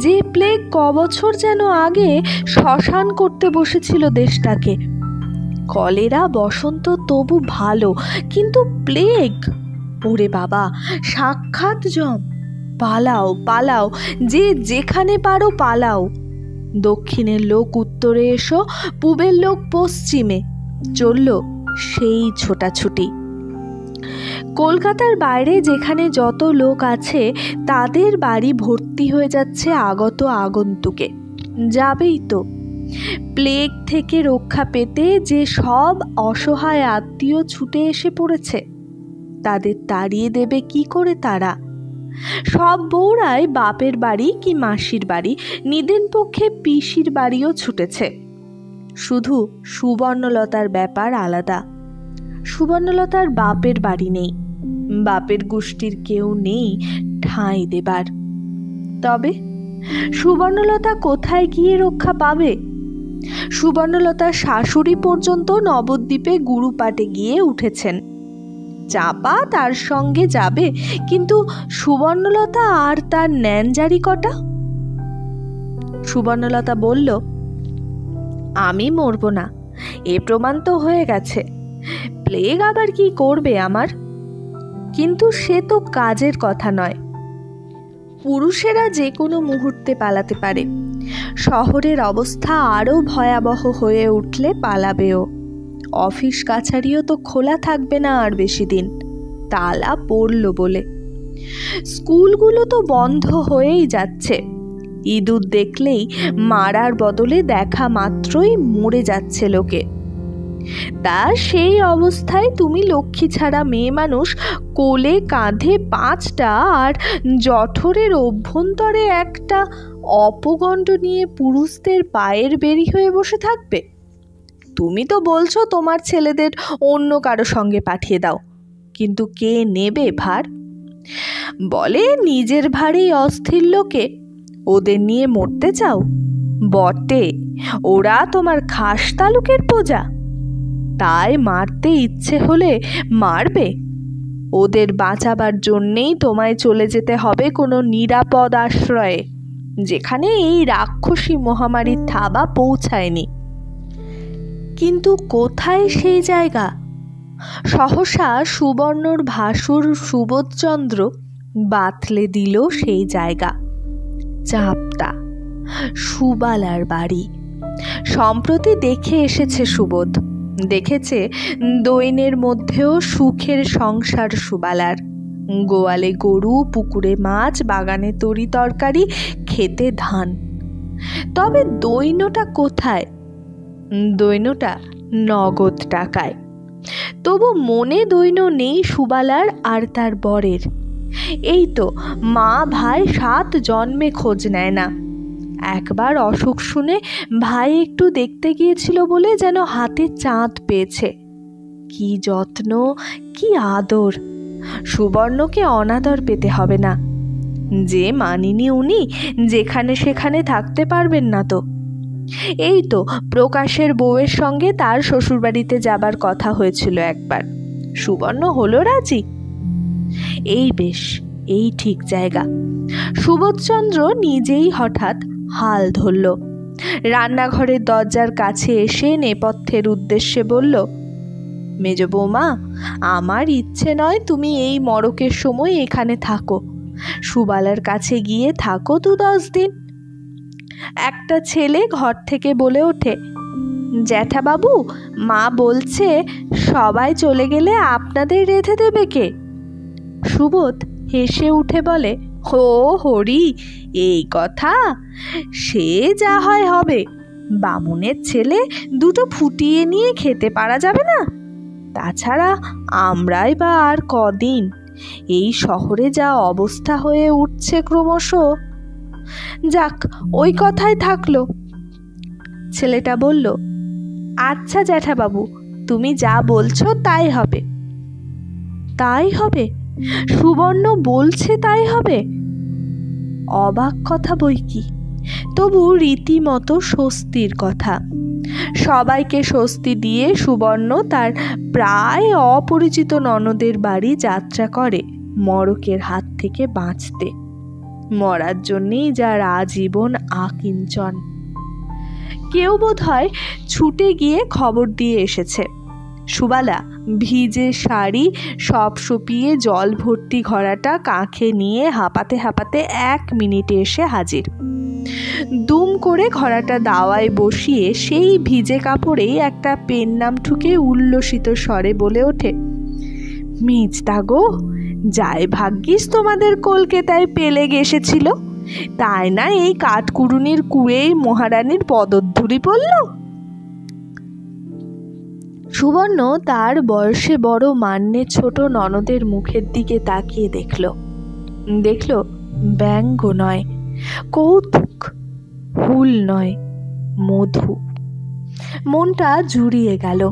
যে প্লেগ কবছর যেন আগে শ্মশান করতে বসেছিল দেশটাকে। কলেরা বসন্ত তবু ভালো, কিন্তু প্লেগ, ওরে বাবা, সাক্ষাৎ জম। পালাও পালাও, যে যেখানে পারো পালাও। দক্ষিণের লোক উত্তরে এসো, পূবের লোক পশ্চিমে। চলল সেই ছোটাছুটি। কলকাতার বাইরে যেখানে যত লোক আছে তাদের বাড়ি ভর্তি হয়ে যাচ্ছে আগত আগন্তুকে। যাবেই তো। প্লেগ থেকে রক্ষা পেতে যে সব অসহায় আত্মীয় ছুটে এসে পড়েছে, তাদের তাড়িয়ে দেবে কি করে তারা? সব বউরাই বাপের বাড়ি কি মাসির বাড়ি, নিদেন পক্ষে পিসির বাড়িও ছুটেছে। শুধু সুবর্ণলতার ব্যাপার আলাদা। সুবর্ণলতার বাপের বাড়ি নেই, বাপের গোষ্ঠীর কেউ নেই ঠাঁই দেবার। তবে সুবর্ণলতা কোথায় গিয়ে রক্ষা পাবে? সুবর্ণলতার শাশুড়ি পর্যন্ত নবদ্বীপে গুরুপাটে গিয়ে উঠেছেন। চাপা তার সঙ্গে যাবে, কিন্তু সুবর্ণলতা আর তার ন্যানজারি কটা? সুবর্ণলতা বলল, আমি মরব না, এ প্রমাণ তো হয়ে গেছে। প্লেগ আবার কি করবে আমার? কিন্তু সে তো কাজের কথা নয়। পুরুষেরা যে কোনো মুহূর্তে পালাতে পারে। শহরের অবস্থা আরও ভয়াবহ হয়ে উঠলে পালাবেও। অফিস কাছারিও তো খোলা থাকবে না আর বেশি দিন, তালা পড়ল বলে। স্কুলগুলো তো বন্ধ হয়েই যাচ্ছে। ইঁদুর দেখলেই মারার বদলে দেখা মাত্রই মরে যাচ্ছে লোকে। তা সেই অবস্থায় তুমি লক্ষ্মী ছাড়া মেয়ে মানুষ কোলে কাঁধে 5টা আর জঠরের অভ্যন্তরে একটা অপগণ্ড নিয়ে পুরুষদের পায়ের বেরি হয়ে বসে থাকবে? তুমি তো বলছো তোমার ছেলেদের অন্য কারো সঙ্গে পাঠিয়ে দাও, কিন্তু কে নেবে ভার? বলে নিজের ভারেই অস্থির লোকে, ওদের নিয়ে মরতে চাও? বটে, ওরা তোমার খাস তালুকের প্রজা, তাই মারতে ইচ্ছে হলে মারবে। ওদের বাঁচাবার জন্যেই তোমায় চলে যেতে হবে কোনো নিরাপদ আশ্রয়ে, যেখানে এই রাক্ষসী মহামারীর থাবা পৌঁছায়নি। কিন্তু কোথায় সেই জায়গা? সহসা সুবর্ণর ভাসুর সুবোধচন্দ্র বাতলে দিল সেই জায়গা। চাপটা, সুবালার বাড়ি। সম্প্রতি দেখে এসেছে সুবোধ। দেখেছে দৈনের মধ্যেও সুখের সংসার সুবালার। গোয়ালে গরু, পুকুরে মাছ, বাগানে তরি তরকারি, খেতে ধান। তবে দৈনটা কোথায়? দৈনটা নগদ টাকায়। তবু মনে দৈন নেই সুবালার আর তার বরের। এই তো মা ভাই 7 জন্মে খোঁজ নেয় না। একবার অসুখ শুনে ভাই একটু দেখতে গিয়েছিল বলে যেন হাতে চাঁদ পেয়েছে। কি যত্ন, কি আদর! সুবর্ণকে অনাদর পেতে হবে না। যে মানিনি উনি, যেখানে সেখানে থাকতে পারবেন না তো। এই তো প্রকাশের বউয়ের সঙ্গে তার শ্বশুরবাড়িতে যাবার কথা হয়েছিল একবার। সুবর্ণ হলো রাজি। এই বেশ, এই ঠিক জায়গা। সুবোধচন্দ্র নিজেই হঠাৎ হাল ধরল। রান্নাঘরের দরজার কাছে এসে নেপথ্যের উদ্দেশ্যে বলল, মেজ বৌমা, আমার ইচ্ছে নয় তুমি এই মড়কের সময় এখানে থাকো। সুবালার কাছে গিয়ে থাকো 2-10 দিন। একটা ছেলে ঘর থেকে বলে ওঠে, জ্যাঠাবাবু, মা বলছে সবাই চলে গেলে আপনাদের রেঁধে দেবে কে? সুবোধ হেসে উঠে বলে, ও হরি, এই কথা! সে যা হয় হবে। বামুনের ছেলে দুটো ফুটিয়ে নিয়ে খেতে পারা যাবে না? তাছাড়া আমরাই বা আর কদিন? এই শহরে যা অবস্থা হয়ে উঠছে ক্রমশ। যাক, ওই কথাই থাকলো। ছেলেটা বলল, আচ্ছা জ্যাঠাবাবু, তুমি যা বলছো তাই হবে। তাই হবে? সুবর্ণ বলছে তাই হবে? অবাক কথা বই কি, তবু রীতিমতো স্বস্তির কথা। সবাইকে স্বস্তি দিয়ে সুবর্ণ তার প্রায় অপরিচিত ননদের বাড়ি যাত্রা করে মড়কের হাত থেকে বাঁচতে। মরার জন্যেই যার আজীবন আকিঞ্চন। কেউ বোধহয় ছুটে গিয়ে খবর দিয়ে এসেছে। সুবালা ভিজে শাড়ি সব শুকিয়ে জল ভর্তি ঘড়াটা কাঁখে নিয়ে হাঁপাতে হাঁপাতে 1 মিনিটে এসে হাজির। দুম করে ঘড়াটা দাওয়ায় বসিয়ে সেই ভিজে কাপড়েই একটা পেন নাম ঠুকে উল্লসিত স্বরে বলে ওঠে, মেজদা গো, যাই ভাগ্যিস তোমাদের কলকাতায় পেলে এসেছিল, তাই না এই কাঠকুড়ুনির কুয়েই মহারানীর পদধূলি পড়ল। সুবর্ণ তার বয়সে বড় মান্যে ছোট ননদের মুখের দিকে তাকিয়ে দেখল ব্যঙ্গ নয়, কৌতুক, হুল নয়, মধু। মনটা জুড়িয়ে গেল।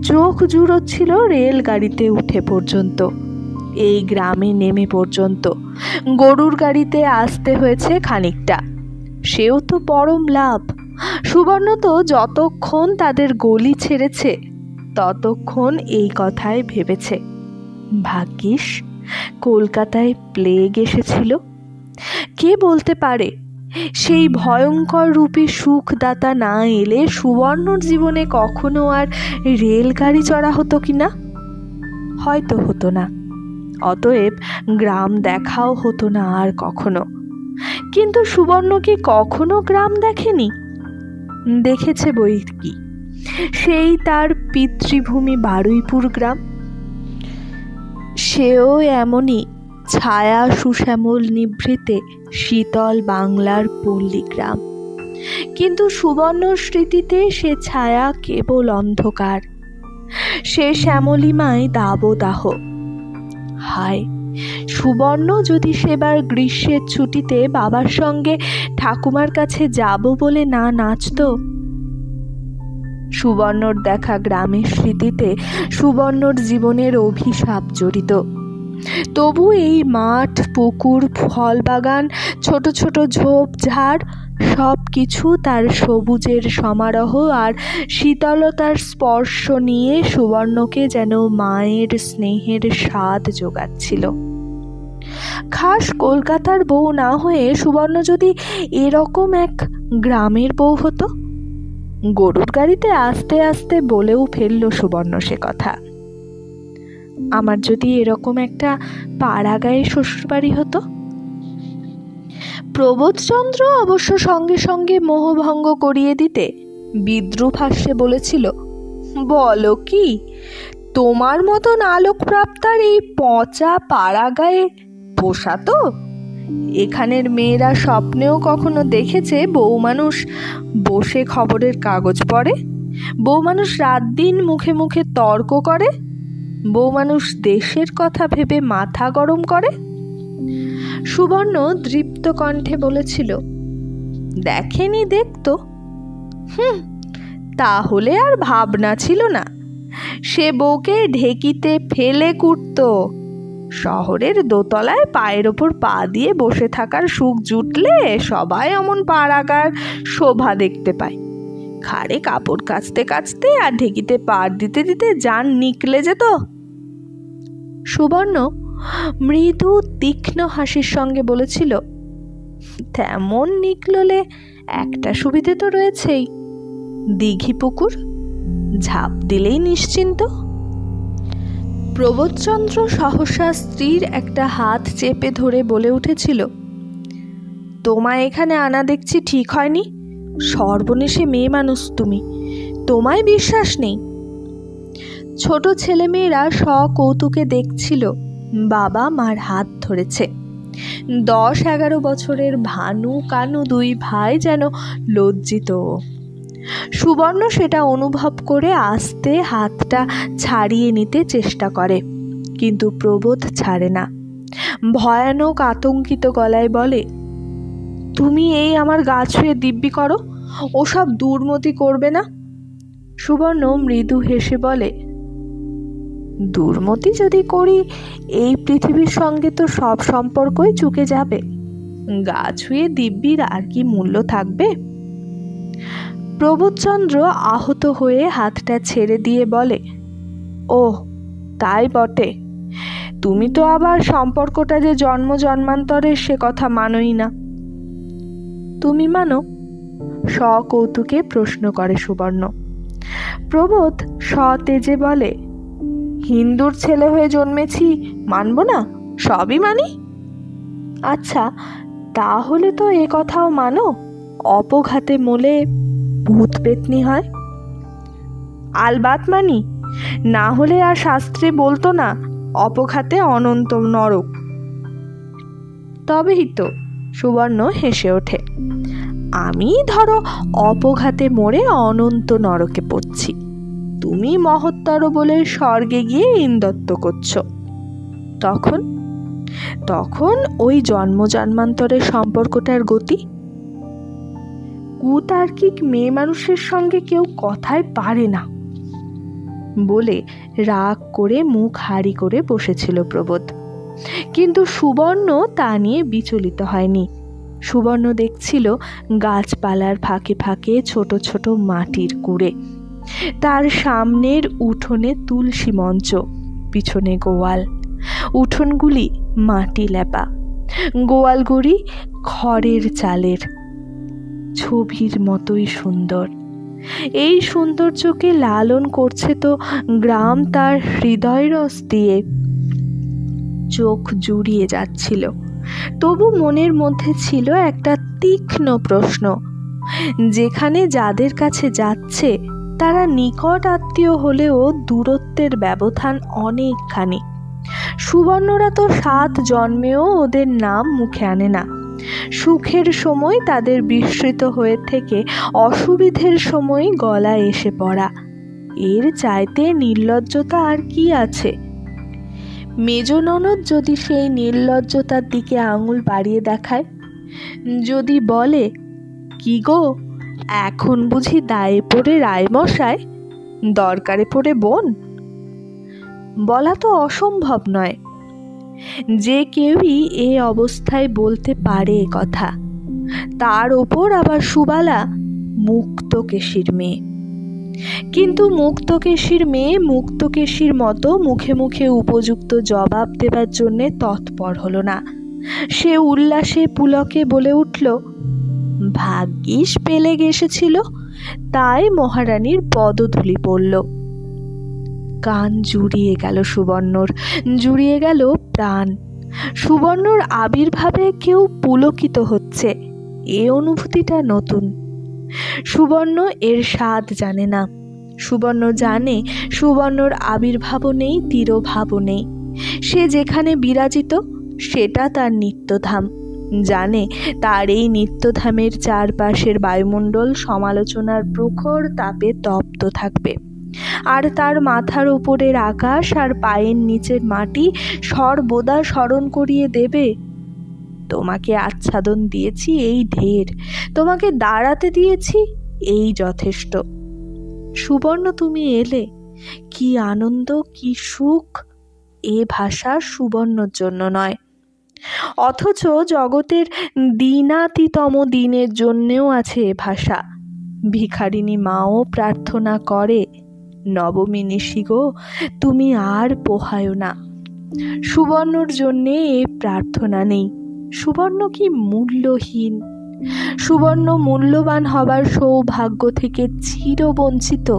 চোখ জুড়োচ্ছিল রেলগাড়িতে উঠে পর্যন্ত, এই গ্রামে নেমে পর্যন্ত। গরুর গাড়িতে আসতে হয়েছে খানিকটা, সেও তো পরম লাভ। সুবর্ণ তো যতক্ষণ তাদের গলি ছেড়েছে ততক্ষণ এই কথাই ভেবেছে, ভাগ্যিস কলকাতায় প্লেগ এসেছিল। কে বলতে পারে, সেই ভয়ঙ্কর রূপী সুখদাতা না এলে সুবর্ণর জীবনে কখনো আর রেলগাড়ি চড়া হতো কিনা? হয়তো হতো না। অতএব গ্রাম দেখাও হতো না আর কখনো। কিন্তু সুবর্ণ কি কখনো গ্রাম দেখেনি? দেখেছে বই কি, সেই তার পিতৃভূমি বারুইপুর গ্রাম। সেও এমনই ছায়া সুশ্যামল নিভৃতে শীতল বাংলার পল্লী গ্রাম। কিন্তু সুবর্ণর স্মৃতিতে সে ছায়া কেবল অন্ধকার, সে শ্যামলিমায় দাবদাহ। হায়, সুবর্ণ যদি সেবার গ্রীষ্মের ছুটিতে বাবার সঙ্গে ঠাকুমার কাছে যাব বলে না নাচত। সুবর্ণর দেখা গ্রামের স্মৃতিতে সুবর্ণর জীবনের অভিশাপ জড়িত। তবু এই মাঠ, পুকুর, ফল বাগান, ছোট ছোট ঝোপঝাড় সব কিছু তার সবুজের সমারোহ আর শীতলতার স্পর্শ নিয়ে সুবর্ণকে যেন মায়ের স্নেহের স্বাদ যোগাচ্ছিল। খাস কলকাতার বউ না হয়ে সুবর্ণ যদি এরকম এক গ্রামের বউ হতো। গরুর গাড়িতে আস্তে আস্তে বলেও ফেলল সুবর্ণ সে কথা, আমার যদি এরকম একটা পাড়া গায়ে শ্বশুরবাড়ি হতো। প্রবোধচন্দ্র অবশ্য সঙ্গে সঙ্গে মোহভঙ্গ করিয়ে দিতে বিদ্রূপ হাস্যে বলেছিল, বলো কি, তোমার মতন আলোকপ্রাপ্তার এই পচা পাড়া গায়ে পোষা তো? এখানের মেয়েরা স্বপ্নেও কখনো দেখেছে বউ মানুষ বসে খবরের কাগজ পড়ে, বউ মানুষ রাত দিন মুখে মুখে তর্ক করে, বউ মানুষ দেশের কথা ভেবে মাথা গরম করে? সুবর্ণ দৃপ্ত কণ্ঠে বলেছিল, দেখেনি দেখতো। তাহলে আর ভাবনা ছিল না। সে বউকে ঢেকিতে ফেলে কুটতো। শহরের দোতলায় পায়ের ওপর পা দিয়ে বসে থাকার সুখ জুটলে সবাই অমন পা রাখার শোভা দেখতে পায়। ঘাড়ে কাপড় কাচতে কাচতে আর ঢেকিতে পাড় দিতে দিতে জান নিকলে যেত। সুবর্ণ মৃদু তীক্ষ্ণ হাসির সঙ্গে বলেছিল, তেমন নিকললে একটা সুবিধে তো রয়েছেই, দিঘি পুকুর, ঝাঁপ দিলেই নিশ্চিন্ত। প্রবোধচন্দ্র সহসা স্ত্রীর একটা হাত চেপে ধরে বলে উঠেছিল, তোমায় এখানে আনা দেখছি ঠিক হয়নি। সর্বনেশে মেয়ে মানুষ তুমি, তোমায় বিশ্বাস নেই। ছোট ছেলেমেয়েরা সকৌতুকে দেখছিল বাবা মার হাত ধরেছে। 10-11 বছরের ভানু কানু দুই ভাই যেন লজ্জিত। সুবর্ণ সেটা অনুভব করে আস্তে হাতটা ছাড়িয়ে নিতে চেষ্টা করে, কিন্তু প্রবোধ ছাড়ে না। ভয়ানক আতঙ্কিত গলায় বলে, তুমি এই আমার গা ছুঁয়ে দিব্যি করো, ওসব দুর্মতি করবে না। সুবর্ণ মৃদু হেসে বলে, দুর্মতি যদি করি এই পৃথিবীর সঙ্গে তো সব সম্পর্কই চুকে যাবে। গা ছুঁয়ে দিব্যির আর কি মূল্য থাকবে? প্রবোধচন্দ্র আহত হয়ে হাতটা ছেড়ে দিয়ে বলে, ও তাই বটে, তুমি তো আবার সম্পর্কটা যে জন্ম জন্মান্তরের সে কথা মানোই না। তুমি মানো? সকৌতুকে প্রশ্ন করে সুবর্ণ। প্রবোধ সতেজে বলে, হিন্দুর ছেলে হয়ে জন্মেছি, মানব না? সবই মানি। আচ্ছা, তাহলে তো এ কথাও মানো অপঘাতে মলে ভূত পেতনি হয়? আলবাত মানি, না হলে আর শাস্ত্রে বলতো না অপঘাতে অনন্ত নরক। তবেই তো। সুবর্ণ হেসে ওঠে, আমি ধরো অপঘাতে মরে অনন্ত নরকে পড়ছি, তুমি মহত্তর বলে স্বর্গে গিয়ে ইনদত্ত করছো। তখন তখন ওই জন্ম জন্মান্তরের সম্পর্কটার গতি। কুতার্কিক মেয়ে মানুষের সঙ্গে কেউ কথায় পারে না বলে রাগ করে মুখ হাড়ি করে বসেছিল প্রবোধ। কিন্তু সুবর্ণ তা নিয়ে বিচলিত হয়নি। সুবর্ণ দেখছিল গাছপালার ফাঁকে ফাঁকে ছোট ছোট মাটির কুঁড়ে, তার সামনের উঠোনে তুলসী মঞ্চ, পিছনে গোয়াল, উঠোনগুলি মাটি লেপা, গোয়ালগুড়ি খড়ের চালের, ছবির মতোই সুন্দর। এই সৌন্দর্যকে লালন করছে তো গ্রাম তার হৃদয়রস দিয়ে। চোখ জুড়িয়ে যাচ্ছিল, তবু মনের মধ্যে ছিল একটা তীক্ষ্ণ প্রশ্ন, যেখানে যাদের কাছে যাচ্ছে তারা নিকট আত্মীয় হলেও দূরত্বের ব্যবধান অনেকখানি। সুবর্ণরা তো 7 জন্মেও ওদের নাম মুখে আনে না। সুখের সময় তাদের বিস্মৃত হয়ে থেকে অসুবিধের সময় গলায় এসে পড়া, এর চাইতে নির্লজ্জতা আর কি আছে? মেজ ননদ যদি সেই নির্লজ্জতার দিকে আঙুল বাড়িয়ে দেখায়, যদি বলে, কি গো এখন বুঝি দায়ে পড়ে রায়মশায়, দরকারে পড়ে বোন? বলা তো অসম্ভব নয়। যে কেউই এ অবস্থায় বলতে পারে এ কথা, তার ওপর আবার সুবালা মুক্তকেশীর মেয়ে। কিন্তু মুক্তকেশীর মেয়ে মুক্তকেশীর মতো মুখে মুখে উপযুক্ত জবাব দেবার জন্যে তৎপর হলো না। সে উল্লাসে পুলকে বলে উঠল, ভাগ্যিস পেলে গেসেছিল, তাই মহারানীর পদধূলি পড়ল। কান জুড়িয়ে গেল সুবর্ণর, জুড়িয়ে গেল প্রাণ। সুবর্ণর আবির্ভাবে কেউ পুলকিত হচ্ছে, এ অনুভূতিটা নতুন। সুবর্ণ এর স্বাদ জানে না। সুবর্ণ জানে সুবর্ণর আবির্ভাবও নেই, তিরোভাবও নেই। সে যেখানে বিরাজিত সেটা তার নিত্যধাম। জানে তার এই নিত্যধামের চারপাশের বায়ুমণ্ডল সমালোচনার প্রখর তাপে তপ্ত থাকবে, আর তার মাথার উপরের আকাশ আর পায়ের নিচের মাটি সর্বদা স্মরণ করিয়ে দেবে, তোমাকে আচ্ছাদন দিয়েছি এই ঢের, তোমাকে দাঁড়াতে দিয়েছি এই যথেষ্ট। সুবর্ণ, তুমি এলে, কি আনন্দ, কি সুখ! এ ভাষা সুবর্ণর জন্য নয়, অথচ জগতের দিনাতিতম দিনের জন্যেও আছে এ ভাষা। ভিখারিনী মাও প্রার্থনা করে, নবমী নিশি গো, তুমি আর পোহায়ো না। সুবর্ণর জন্যে এ প্রার্থনা নেই। সুবর্ণ কি মূল্যহীন! সুবর্ণ মূল্যবান হবার সৌভাগ্য থেকে চিরবঞ্চিত।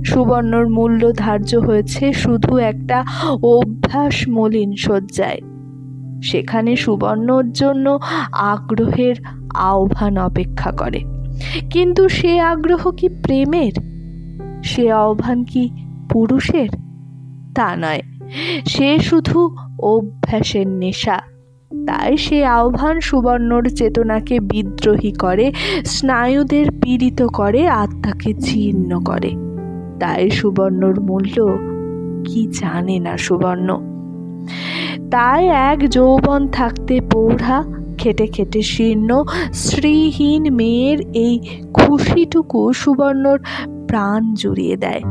সুবর্ণর মূল্য ধার্য হয়েছে শুধু একটা অভ্যাস মলিন শয্যায়। সেখানে সুবর্ণর জন্য আগ্রহের আহ্বান অপেক্ষা করে, কিন্তু সে আগ্রহ কি প্রেমের? সে আহ্বান কি পুরুষের? তা নয়, সে শুধু অভ্যাসের নেশা। তাই সে আহ্বান সুবর্ণর চেতনাকে বিদ্রোহী করে, স্নায়ুদের পীড়িত করে, আত্মাকে ছিন্ন করে। তাই সুবর্ণর মূল্য কি জানে না সুবর্ণ। তাই এক যৌবন থাকতে পৌঢ়া, খেটে খেটে শীর্ণ, শ্রীহীন মেয়ের এই খুশিটুকু সুবর্ণর প্রাণ জুড়িয়ে দেয়।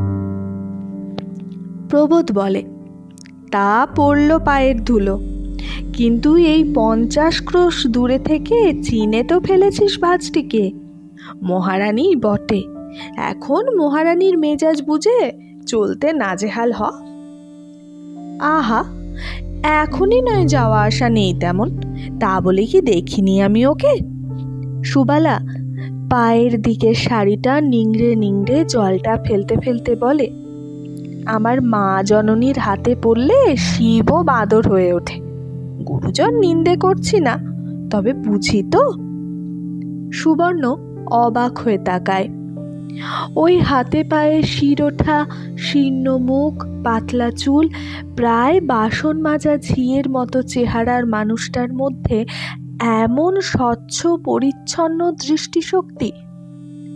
প্রবোধ বলে, তা পড়ল পায়ের ধুলো, কিন্তু এই 50 ক্রোশ দূরে থেকে চিনে তো ফেলেছিস ভাজটিকে। মহারানী বটে, এখন মহারানীর মেজাজ বুঝে চলতে নাজেহাল হ। আহা, এখনই নয়, যাওয়া আসা নেই তেমন, তা বলে কি দেখিনি আমি ওকে? সুবালা পায়ের দিকের শাড়িটা নিংড়ে নিংড়ে জলটা ফেলতে ফেলতে বলে, আমার মা জননীর হাতে পড়লে শিবও বাদর হয়ে ওঠে। গুরুজন নিন্দে করছি না, তবে বুঝি তো। সুবর্ণ অবাক হয়ে তাকায়। ওই হাতে পায়ে শির ওঠা, শীর্ণ মুখ, পাতলা চুল, প্রায় বাসন মাজা ঝিয়ের মতো চেহারার মানুষটার মধ্যে এমন স্বচ্ছ পরিচ্ছন্ন দৃষ্টিশক্তি!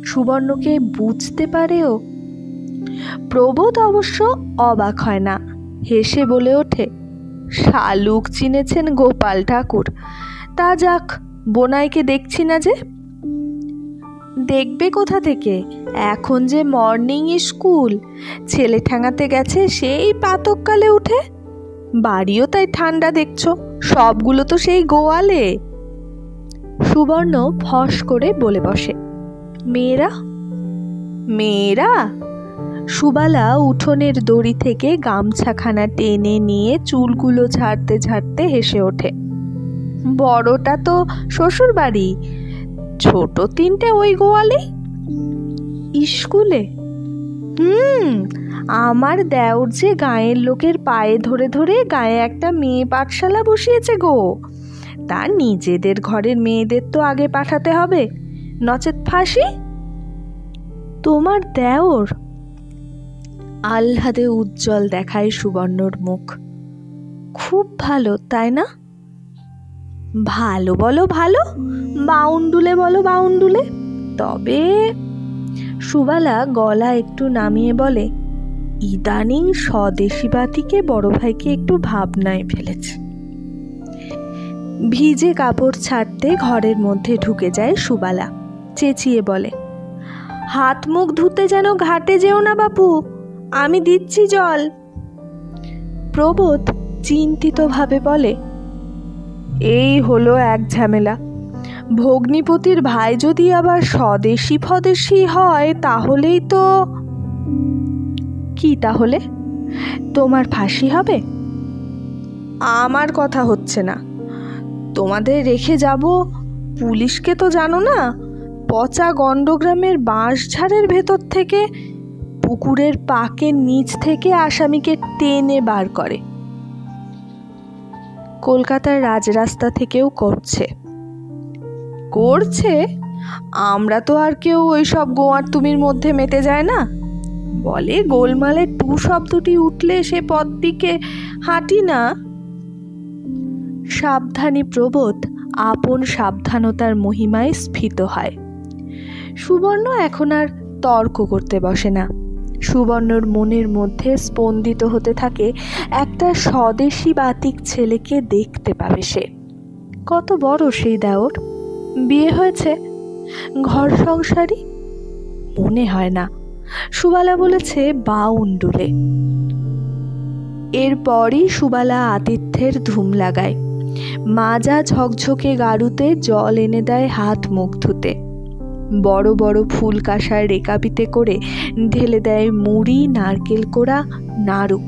সুবর্ণকে বুঝতে পারেও। প্রবোধ অবশ্য অবাক হয় না, হেসে বলে ওঠে, শালুক চিনেছেন গোপাল ঠাকুর। তা যাক, বোনাইকে দেখছি না যে। দেখবে কোথা থেকে, এখন যে মর্নিং স্কুল, ছেলে ঠ্যাঙাতে গেছে সেই প্রাতঃকালে উঠে। বাড়িও তাই ঠান্ডা দেখছো, সবগুলো তো সেই গোয়ালে। সুবর্ণ ফস করে বলে বসে, মেয়েরা? মেয়েরা? সুবালা উঠোনের দড়ি থেকে গামছাখানা টেনে নিয়ে চুলগুলো ঝাড়তে ঝাড়তে হেসে ওঠে, বড়টা তো শ্বশুর বাড়ি, ছোট তিনটে ওই গোয়ালে স্কুলে। আমার দেওর যে গাঁয়ের লোকের পায়ে ধরে ধরে গায়ে একটা মেয়ে পাঠশালা বসিয়েছে গো। তার নিজেদের ঘরের মেয়েদের তো আগে পাঠাতে হবে, নচেত ফাঁসি। তোমার দেওর? আহ্লাদে উজ্জ্বল দেখায় সুবর্ণর মুখ। খুব ভালো, তাই না? ভালো বলো ভালো, বাউন্ডুলে বলো বাউন্ডুলে। তবে সুবালা গলা একটু নামিয়ে বলে, ইদানিং স্বদেশী বাতিকে বড় ভাইকে একটু ভাবনায় ফেলেছে। ভিজে কাপড় ছাড়তে ঘরের মধ্যে ঢুকে যায় সুবালা, চেঁচিয়ে বলে, হাত মুখ ধুতে যেন ঘাটে যেও না বাপু, আমি দিচ্ছি জল। প্রবোধ চিন্তিতভাবে বলে, এই হলো এক ঝামেলা। ভগ্নিপতির ভাই যদি আবার স্বদেশী ফদেশী হয় তাহলেই তো। কি তাহলে? তোমার ফাঁসি হবে? আমার কথা হচ্ছে না। তোমাদের রেখে যাব, পুলিশকে তো জানো না, পচা গণ্ডগ্রামের বাঁশঝাড়ের ভেতর থেকে, পুকুরের পাকের নিচ থেকে আসামিকে টেনে বার করে। কলকাতার রাজরাস্তা থেকেও করছে। আমরা তো আর কেউ ওই সব গোয়ার তুমির মধ্যে মেতে যায় না। বলে গোলমালের টু শব্দটি উঠলে সে পথ দিকে হাঁটি না। সাবধানী প্রবোধ আপন সাবধানতার মহিমায় স্ফীত হয়। সুবর্ণ এখন আর তর্ক করতে বসে না। সুবর্ণর মনের মধ্যে স্পন্দিত হতে থাকে একটা স্বদেশী বাতিক ছেলেকে দেখতে পাবে সে। কত বড় সেই দেওর, বিয়ে হয়েছে, ঘর সংসারী? মনে হয় না। সুবালা বলেছে বাউন্ডুলে। এরপরই সুবালা আতিথ্যের ধুম লাগায়। মাজা ঝকঝকে গাড়ুতে জল এনে দেয় হাত মুখ ধুতে। বড় বড় ফুল কাঁসার রেকাবিতে করে ঢেলে দেয় মুড়ি, নারকেল কোড়া, নাড়ু।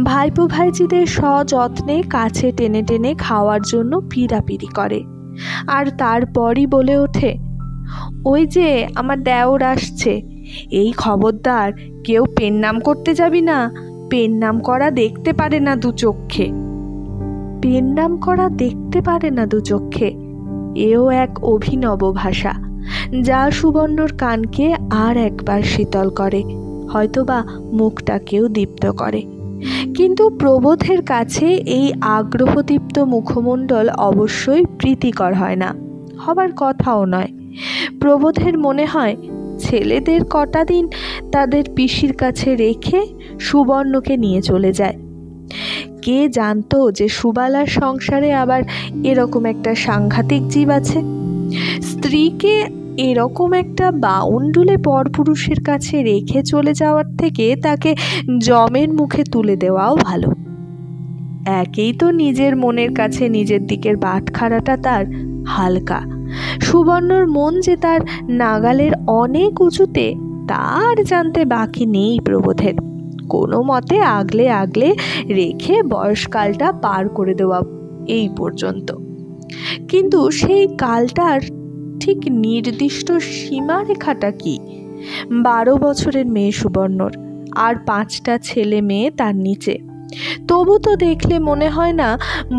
ভাইপো ভাইজিদের সযত্নে কাছে টেনে টেনে খাওয়ার জন্য পিড়াপিড়ি করে। আর তারপরই বলে ওঠে, ওই যে আমার দেওর আসছে, এই খবরদার কেউ পেন নাম করতে যাবি না, পেন নাম করা দেখতে পারে না দু চক্ষে। পেন নাম করা দেখতে পারে না দু চক্ষে, এও এক অভিনব ভাষা, যা সুবর্ণর কানকে আর একবার শীতল করে, হয়তোবা মুখটাকেও দীপ্ত করে। কিন্তু প্রবোধের কাছে এই আগ্রহদীপ্ত মুখমণ্ডল অবশ্যই প্রীতিকর হয় না, হবার কথাও নয়। প্রবোধের মনে হয় ছেলেদের কটা দিন তাদের পিসির কাছে রেখে সুবর্ণকে নিয়ে চলে যায়। কে জানতো যে সুবালার সংসারে আবার এরকম একটা সাংঘাতিক জীব আছে। স্ত্রীকে এরকম একটা বাউন্ডুলে পরপুরুষের কাছে রেখে চলে যাওয়ার থেকে তাকে জমের মুখে তুলে দেওয়াও ভালো। একেই তো নিজের মনের কাছে নিজের দিকের বাটখারাটা তার হালকা। সুবর্ণর মন যে তার নাগালের অনেক উঁচুতে তার জানতে বাকি নেই প্রবোধের। কোনো মতে আগলে আগলে রেখে বয়সকালটা পার করে দেওয়া এই পর্যন্ত। কিন্তু সেই কালটার ঠিক নির্দিষ্ট সীমারেখাটা কি? 12 বছরের মেয়ে সুবর্ণর, আর 5টা ছেলে মেয়ে তার নিচে। তবু তো দেখলে মনে হয় না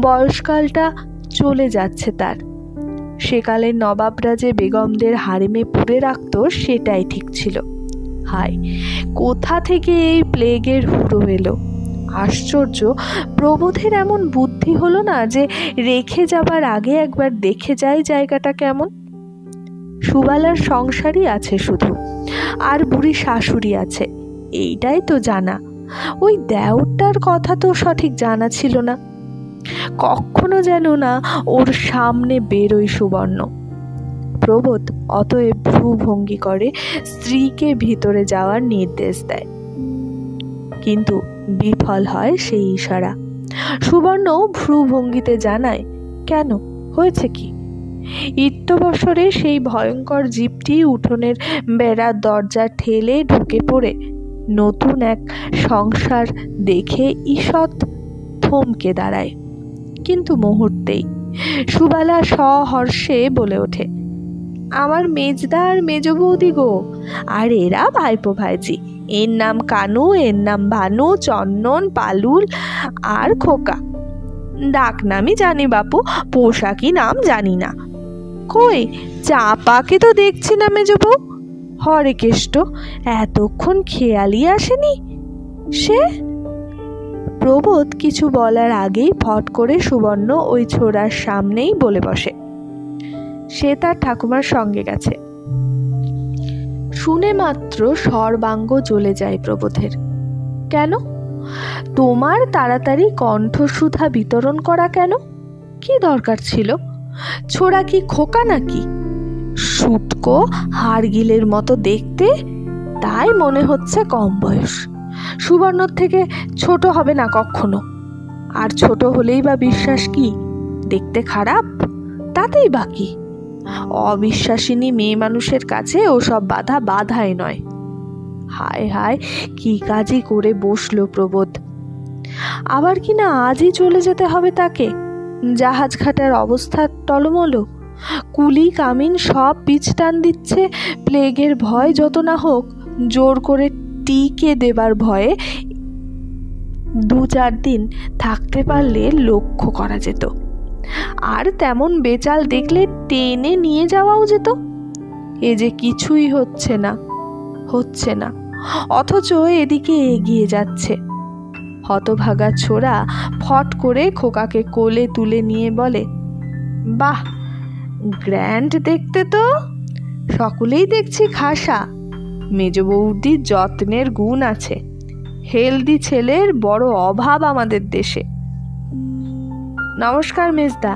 বয়সকালটা চলে যাচ্ছে তার। সেকালের নবাবরা যে বেগমদের হারেমে পুরে রাখত সেটাই ঠিক ছিল। হায়, কোথা থেকে এই প্লেগের হুড়ো এলো! আশ্চর্য, প্রবোধের এমন বুদ্ধি হলো না যে রেখে যাবার আগে একবার দেখে যায় জায়গাটা কেমন। সুবালার সংসারই আছে শুধু, আর বুড়ি শাশুড়ি আছে, এইটাই তো জানা। ওই দেওরটার কথা তো সঠিক জানা ছিল না। কখনো যেন না ওর সামনে বেরোয় সুবর্ণ। প্রবোধ অতএব ভ্রুভঙ্গি করে স্ত্রীকে ভিতরে যাওয়ার নির্দেশ দেয়, কিন্তু বিফল হয় সেই ইশারা। সুবর্ণ ভ্রুভঙ্গিতে জানায়, কেন, হয়েছে কি? ইত্যবসরে সেই ভয়ঙ্কর জীবটি উঠোনের বেড়ার দরজা ঠেলে ঢুকে পড়ে নতুন এক সংসার দেখে ঈষৎ থমকে দাঁড়ায়। কিন্তু মুহূর্তেই সুবালা সহর্ষে বলে ওঠে, আমার মেজদা আর মেজ বৌদি গো, আর এরা ভাইপো ভাইজি। এর নাম কানু, এর নাম ভানু, চন্দন, পালুল আর খোকা। ডাক নামই জানি বাপু, পোশাকি নাম জানি না। কই চাপাকে তো দেখছি না মেজ বউ। হরে কেষ্ট, এতক্ষণ খেয়ালই আসেনি সে? প্রবোধ কিছু বলার আগেই ফট করে সুবর্ণ ওই ছোড়ার সামনেই বলে বসে, সে তার ঠাকুমার সঙ্গে গেছে। শুনে মাত্র সর্বাঙ্গ জ্বলে যায় প্রবোধের। কেন? তোমার তাড়াতাড়ি কণ্ঠসুধা বিতরণ করা কেন? কি দরকার ছিল? ছোড়া কি খোকা নাকি? শুটকো হাড়গিলের মতো দেখতে, তাই মনে হচ্ছে কম বয়স। সুবর্ণর থেকে ছোট হবে না কখনো। আর ছোট হলেই বা বিশ্বাস কি দেখতে খারাপ? তাতেই বাকি। অবিশ্বাসিনী মেয়ে মানুষের কাছে ওসব বাধা বাধাই নয়। হায় হায়, কি কাজই করে বসলো প্রবোধ। আবার কিনা আজই চলে যেতে হবে তাকে। জাহাজ ঘাটার অবস্থা টলমলো, কুলি কামিন সব পিছ টান দিচ্ছে। প্লেগের ভয় যত না হোক, জোর করে টিকে দেবার ভয়ে 2-4 দিন থাকতে পারলে লক্ষ্য করা যেত। আর তেমন বেচাল দেখলে টেনে নিয়ে যাওয়াও যেত। এ যে কিছুই হচ্ছে না, হচ্ছে না, অথচ এদিকে এগিয়ে যাচ্ছে। হতভাগা ছোড়া ফট করে খোকাকে কোলে তুলে নিয়ে বলে, বাহ, গ্র্যান্ড দেখতে তো। সকলেই দেখছি খাসা। মেজ বৌদির যত্নের গুণ আছে। হেলদি ছেলের বড় অভাব আমাদের দেশে। নমস্কার মেজদা,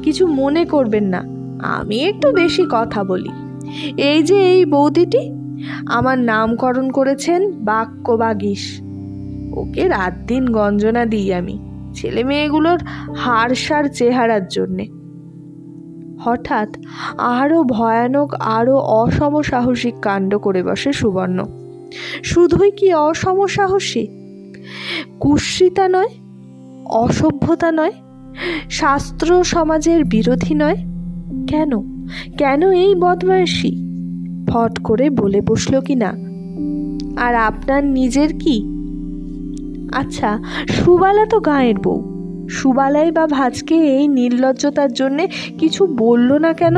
কিছু মনে করবেন না, আমি একটু বেশি কথা বলি। এই যে এই বৌদিটি, আমার নামকরণ করেছেন বাক্যবাগীশ। ওকে রাত দিন গঞ্জনা দিই আমি ছেলে মেয়েগুলোর হাড়সার চেহারার জন্যে। হঠাৎ আরো ভয়ানক, আরো অসমসাহসিক কাণ্ড করে বসে সুবর্ণ। শুধুই কি অসমসাহসী, কুৎসিতা নয়, অসভ্যতা নয়, শাস্ত্র সমাজের বিরোধী নয়। কেন কেন এই বদমাইশি? ফট করে বলে বসলো কিনা, আর আপনার নিজের কি? আচ্ছা, সুবালা তো গাঁয়ের বউ, সুবালাই বা ভাজকে এই নির্লজ্জতার জন্যে কিছু বলল না কেন?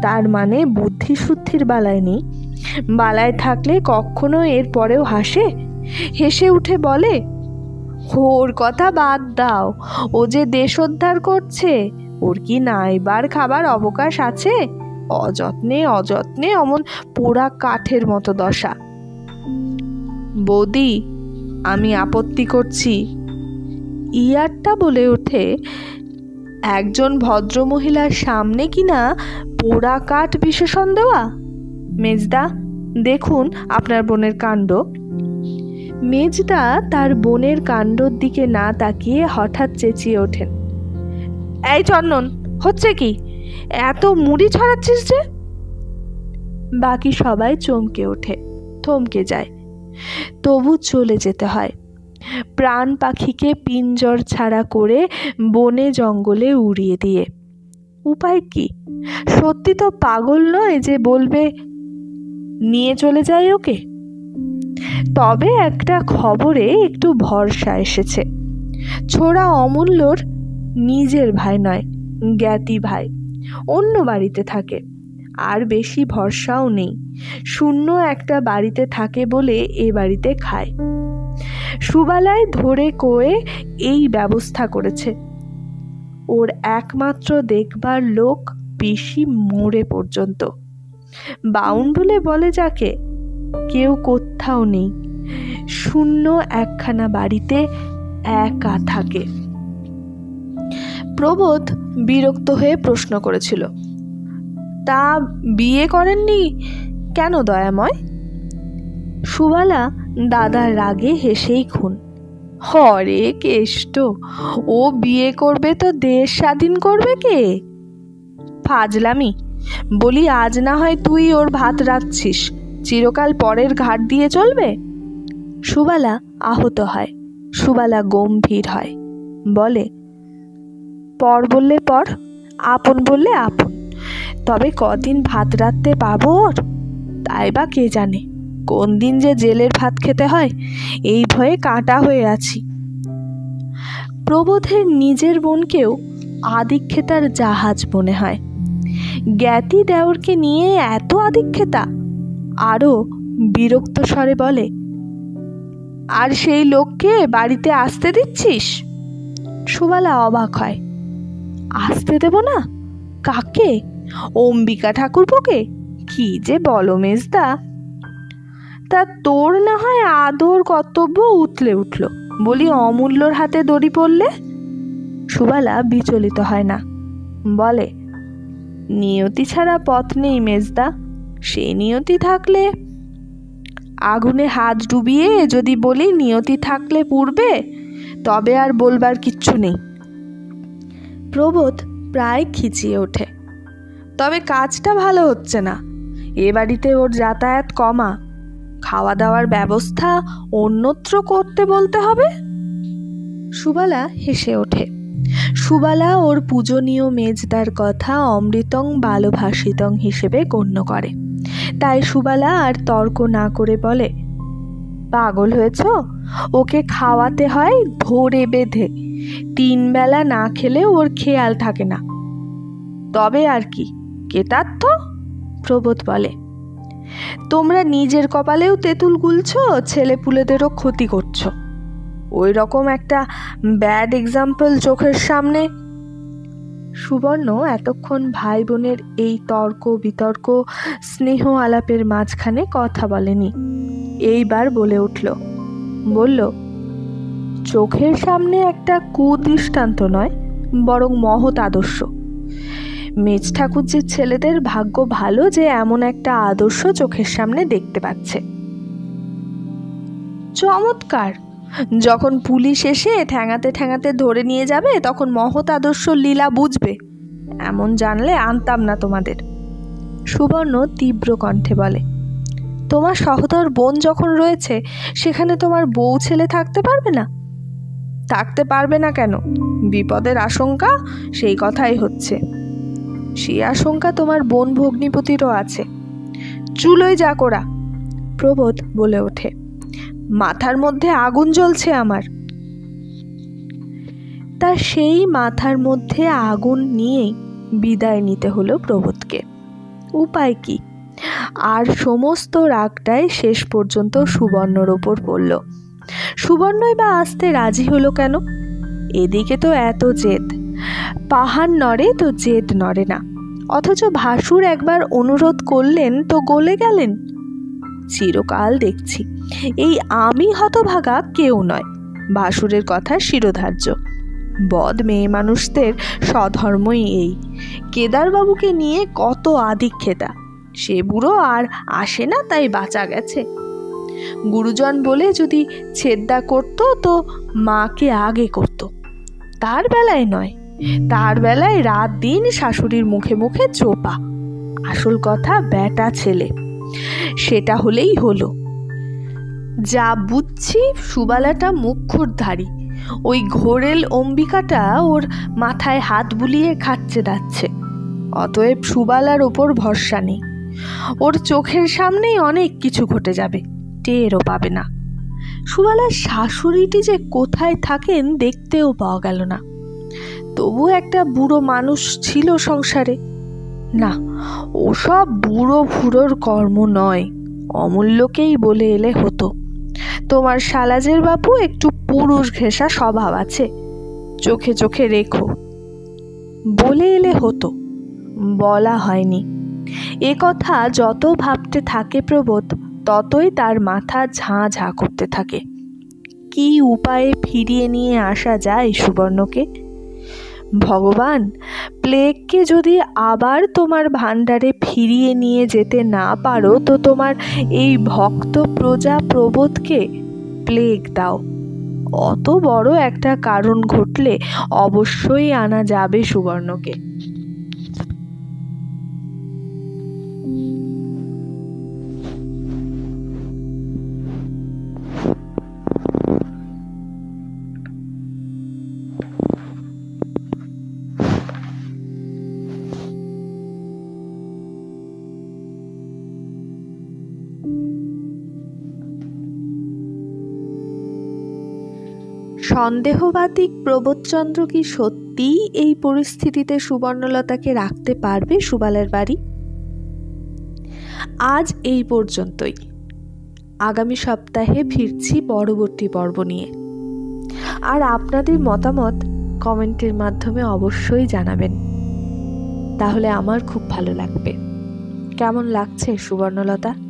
তার মানে বুদ্ধি শুদ্ধির বালায় নেই। বালায় থাকলে কখনো এর পরেও হাসে? হেসে উঠে বলে, ওর কথা বাদ দাও, ও যে দেশোদ্ধার করছে, ওর কি নাইবার খাবার অবকাশ আছে? অযত্নে অযত্নে অমন পোড়া কাঠের মতো দশা। বৌদি, আমি আপত্তি করছি। ইয়ারটা বলে ওঠে, একজন ভদ্রমহিলার সামনে কিনা পোড়া কাঠ বিশেষণ দেওয়া? মেজদা, দেখুন আপনার বোনের কাণ্ড। মেজদা তার বোনের কাণ্ডর দিকে না তাকিয়ে হঠাৎ চেঁচিয়ে ওঠেন, এই চন্দন, হচ্ছে কি? এত মুড়ি ছড়াচ্ছিস যে? বাকি সবাই চমকে ওঠে, থমকে যায়। তবু চলে যেতে হয়। প্রাণ পাখিকে পিঞ্জর ছাড়া করে বনে জঙ্গলে উড়িয়ে দিয়ে। উপায় কি? সত্যি তো পাগল নয় যে বলবে নিয়ে চলে যায় ওকে। তবে একটা খবরে একটু ভরসা এসেছে। ছোড়া অমূল্যর নিজের ভাই নয়, জ্ঞাতি ভাই, অন্য বাড়িতে থাকে। আর বেশি ভরসাও নেই, শূন্য একটা বাড়িতে থাকে বলে এ বাড়িতে খায়। সুবালায় ধরে কয়ে এই ব্যবস্থা করেছে। ওর একমাত্র দেখবার লোক পিসি মোড়ে পর্যন্ত। বাউন্ডুলে বলে যাকে, কেউ কোথাও নেই, শূন্য একখানা বাড়িতে একা থাকে। প্রবোধ বিরক্ত হয়ে প্রশ্ন করেছিল, তা বিয়ে করেননি কেন দয়াময়? সুবালা দাদার রাগে হেসেই খুন, হরে কেষ্ট, ও বিয়ে করবে তো দেশ স্বাধীন করবে কে? ফাজলামি। বলি, আজ না হয় তুই ওর ভাত রাখছিস, চিরকাল পরের ঘাট দিয়ে চলবে? সুবালা আহত হয়, সুবালা গম্ভীর হয়, বলে, পর বললে পর, আপন বললে আপন, তবে কদিন ভাত রাখতে পাবো ওর? তাই বা কে জানে কোন দিন যে জেলের ভাত খেতে হয়, এই ভয়ে কাঁটা হয়ে আছি। প্রবোধের নিজের বোনকেও আদিক্ষেতার জাহাজ মনে হয়। জ্ঞাতি দেওরকে নিয়ে এত আদিক্ষেতা? আরও বিরক্ত স্বরে বলে, আর সেই লোককে বাড়িতে আসতে দিচ্ছিস? সুবালা অবাক হয়, আসতে দেব না? কাকে? অম্বিকা ঠাকুরপোকে? কি যে বলো মেজদা! তা তোর না হয় আদর কর্তব্য উতলে উঠল, বলি অমূল্যর হাতে দড়ি পড়লে? সুবালা বিচলিত হয় না, বলে, নিয়তি ছাড়া পথ নেই মেজদা। সে নিয়তি থাকলে। আগুনে হাত ডুবিয়ে যদি বলি নিয়তি থাকলে পূর্বে, তবে আর বলবার কিচ্ছু নেই। প্রবোধ প্রায় খিচিয়ে ওঠে, তবে কাজটা ভালো হচ্ছে না। এ বাড়িতে ওর যাতায়াত কমা, খাওয়া দাওয়ার ব্যবস্থা অন্যত্র করতে বলতে হবে। সুবালা হেসে ওঠে। সুবালা ওর পূজনীয় মেজদার কথা অমৃতং বালভাষিতং হিসেবে গণ্য করে। তাই সুবালা আর তর্ক না করে বলে, পাগল হয়েছ? ওকে খাওয়াতে হয় ধরে বেঁধে, 3 বেলা না খেলে ওর খেয়াল থাকে না। তবে আর কি, কেতার্থ? প্রবোধ বলে। তোমরা নিজের কপালেও তেঁতুল গুলছো, ছেলেপুলেদেরও ক্ষতি করছো। ওই রকম একটা ব্যাড এক্সাম্পল চোখের সামনে। সুবর্ণ এতক্ষণ ভাই বোনের এই তর্ক বিতর্ক স্নেহ আলাপের মাঝখানে কথা বলেনি। এইবার বলে উঠল, বলল, চোখের সামনে একটা কুদৃষ্টান্ত নয়, বরং মহৎ আদর্শ। মেজ ঠাকুরজির ছেলেদের ভাগ্য ভালো যে এমন একটা আদর্শ চোখের সামনে দেখতে পাচ্ছে। চমৎকার! যখন পুলিশ এসে ঠ্যাঙাতে ঠ্যাঙাতে ধরে নিয়ে যাবে তখন মহৎ আদর্শ লীলা বুঝবে। এমন জানলে আনতাম না তোমাদের। সুবর্ণ তীব্র কণ্ঠে বলে, তোমার সহোদর বোন যখন রয়েছে সেখানে তোমার বউ ছেলে থাকতে পারবে না? থাকতে পারবে না কেন? বিপদের আশঙ্কা, সেই কথাই হচ্ছে। সেই আশঙ্কা তোমার বোন ভগ্নিপতিরও আছে। চুলোয় যা করা। প্রবোধ বলে ওঠে, মাথার মধ্যে আগুন জ্বলছে আমার। তার সেই মাথার মধ্যে আগুন নিয়েই বিদায় নিতে হলো প্রবোধকে। উপায় কি? আর সমস্ত রাগটাই শেষ পর্যন্ত সুবর্ণর ওপর পড়ল। সুবর্ণই বা আসতে রাজি হলো কেন? এদিকে তো এত জেদ, পাহাড় নড়ে তো জেদ নড়ে না, অথচ ভাসুর একবার অনুরোধ করলেন তো গলে গেলেন। চিরকাল দেখছি এই আমি হতভাগা কেউ নয়, ভাসুরের কথা শিরোধার্য। বদ মেয়ে মানুষদের স্বধর্মই এই। কেদারবাবুকে নিয়ে কত আদিক্ষেতা, সে বুড়ো আর আসে না, তাই বাঁচা গেছে। গুরুজন বলে যদি ছেদ্দা করতো তো মাকে আগে করত। তার বেলায় নয়, তার বেলায় রাত দিন শাশুড়ির মুখে মুখে চোপা। আসল কথা বেটা ছেলে, সেটা হলেই হলো। যা বুঝছি সুবালাটা মুখ্যধারী, ওই ঘোরেল অম্বিকাটা ওর মাথায় হাত বুলিয়ে খাচ্ছে দাচ্ছে। অতএব সুবালার ওপর ভরসা নেই। ওর চোখের সামনেই অনেক কিছু ঘটে যাবে, টেরও পাবে না। সুবালার শাশুড়িটি যে কোথায় থাকেন দেখতেও পাওয়া গেল না। তবু একটা বুড়ো মানুষ ছিল সংসারে। না, ওসব বুড়ো ফুড়োর কর্ম নয়, অমূল্যকেই বলে এলে হতো। তোমার শালাজের বাপু একটু পুরুষ ঘেঁষা স্বভাব আছে, চোখে চোখে রেখো। বলে এলে হতো, বলা হয়নি। এ কথা যত ভাবতে থাকে প্রবোধ, ততই তার মাথা ঝাঁ ঝাঁ করতে থাকে। কি উপায়ে ফিরিয়ে নিয়ে আসা যায় সুবর্ণকে? ভগবান, প্লেগকে যদি আবার তোমার ভাণ্ডারে ফিরিয়ে নিয়ে যেতে না পারো তো তোমার এই ভক্ত প্রজা প্রবোধকে প্লেগ দাও। অত বড় একটা কারণ ঘটলে অবশ্যই আনা যাবে সুবর্ণকে। সন্দেহবাতিক প্রবোধচন্দ্র কি সত্যিই এই পরিস্থিতিতে সুবর্ণলতাকে রাখতে পারবে সুবালের বাড়ি? আজ এই পর্যন্তই। আগামী সপ্তাহে ফিরছি পরবর্তী পর্ব নিয়ে। আর আপনাদের মতামত কমেন্টের মাধ্যমে অবশ্যই জানাবেন, তাহলে আমার খুব ভালো লাগবে। কেমন লাগছে সুবর্ণলতা?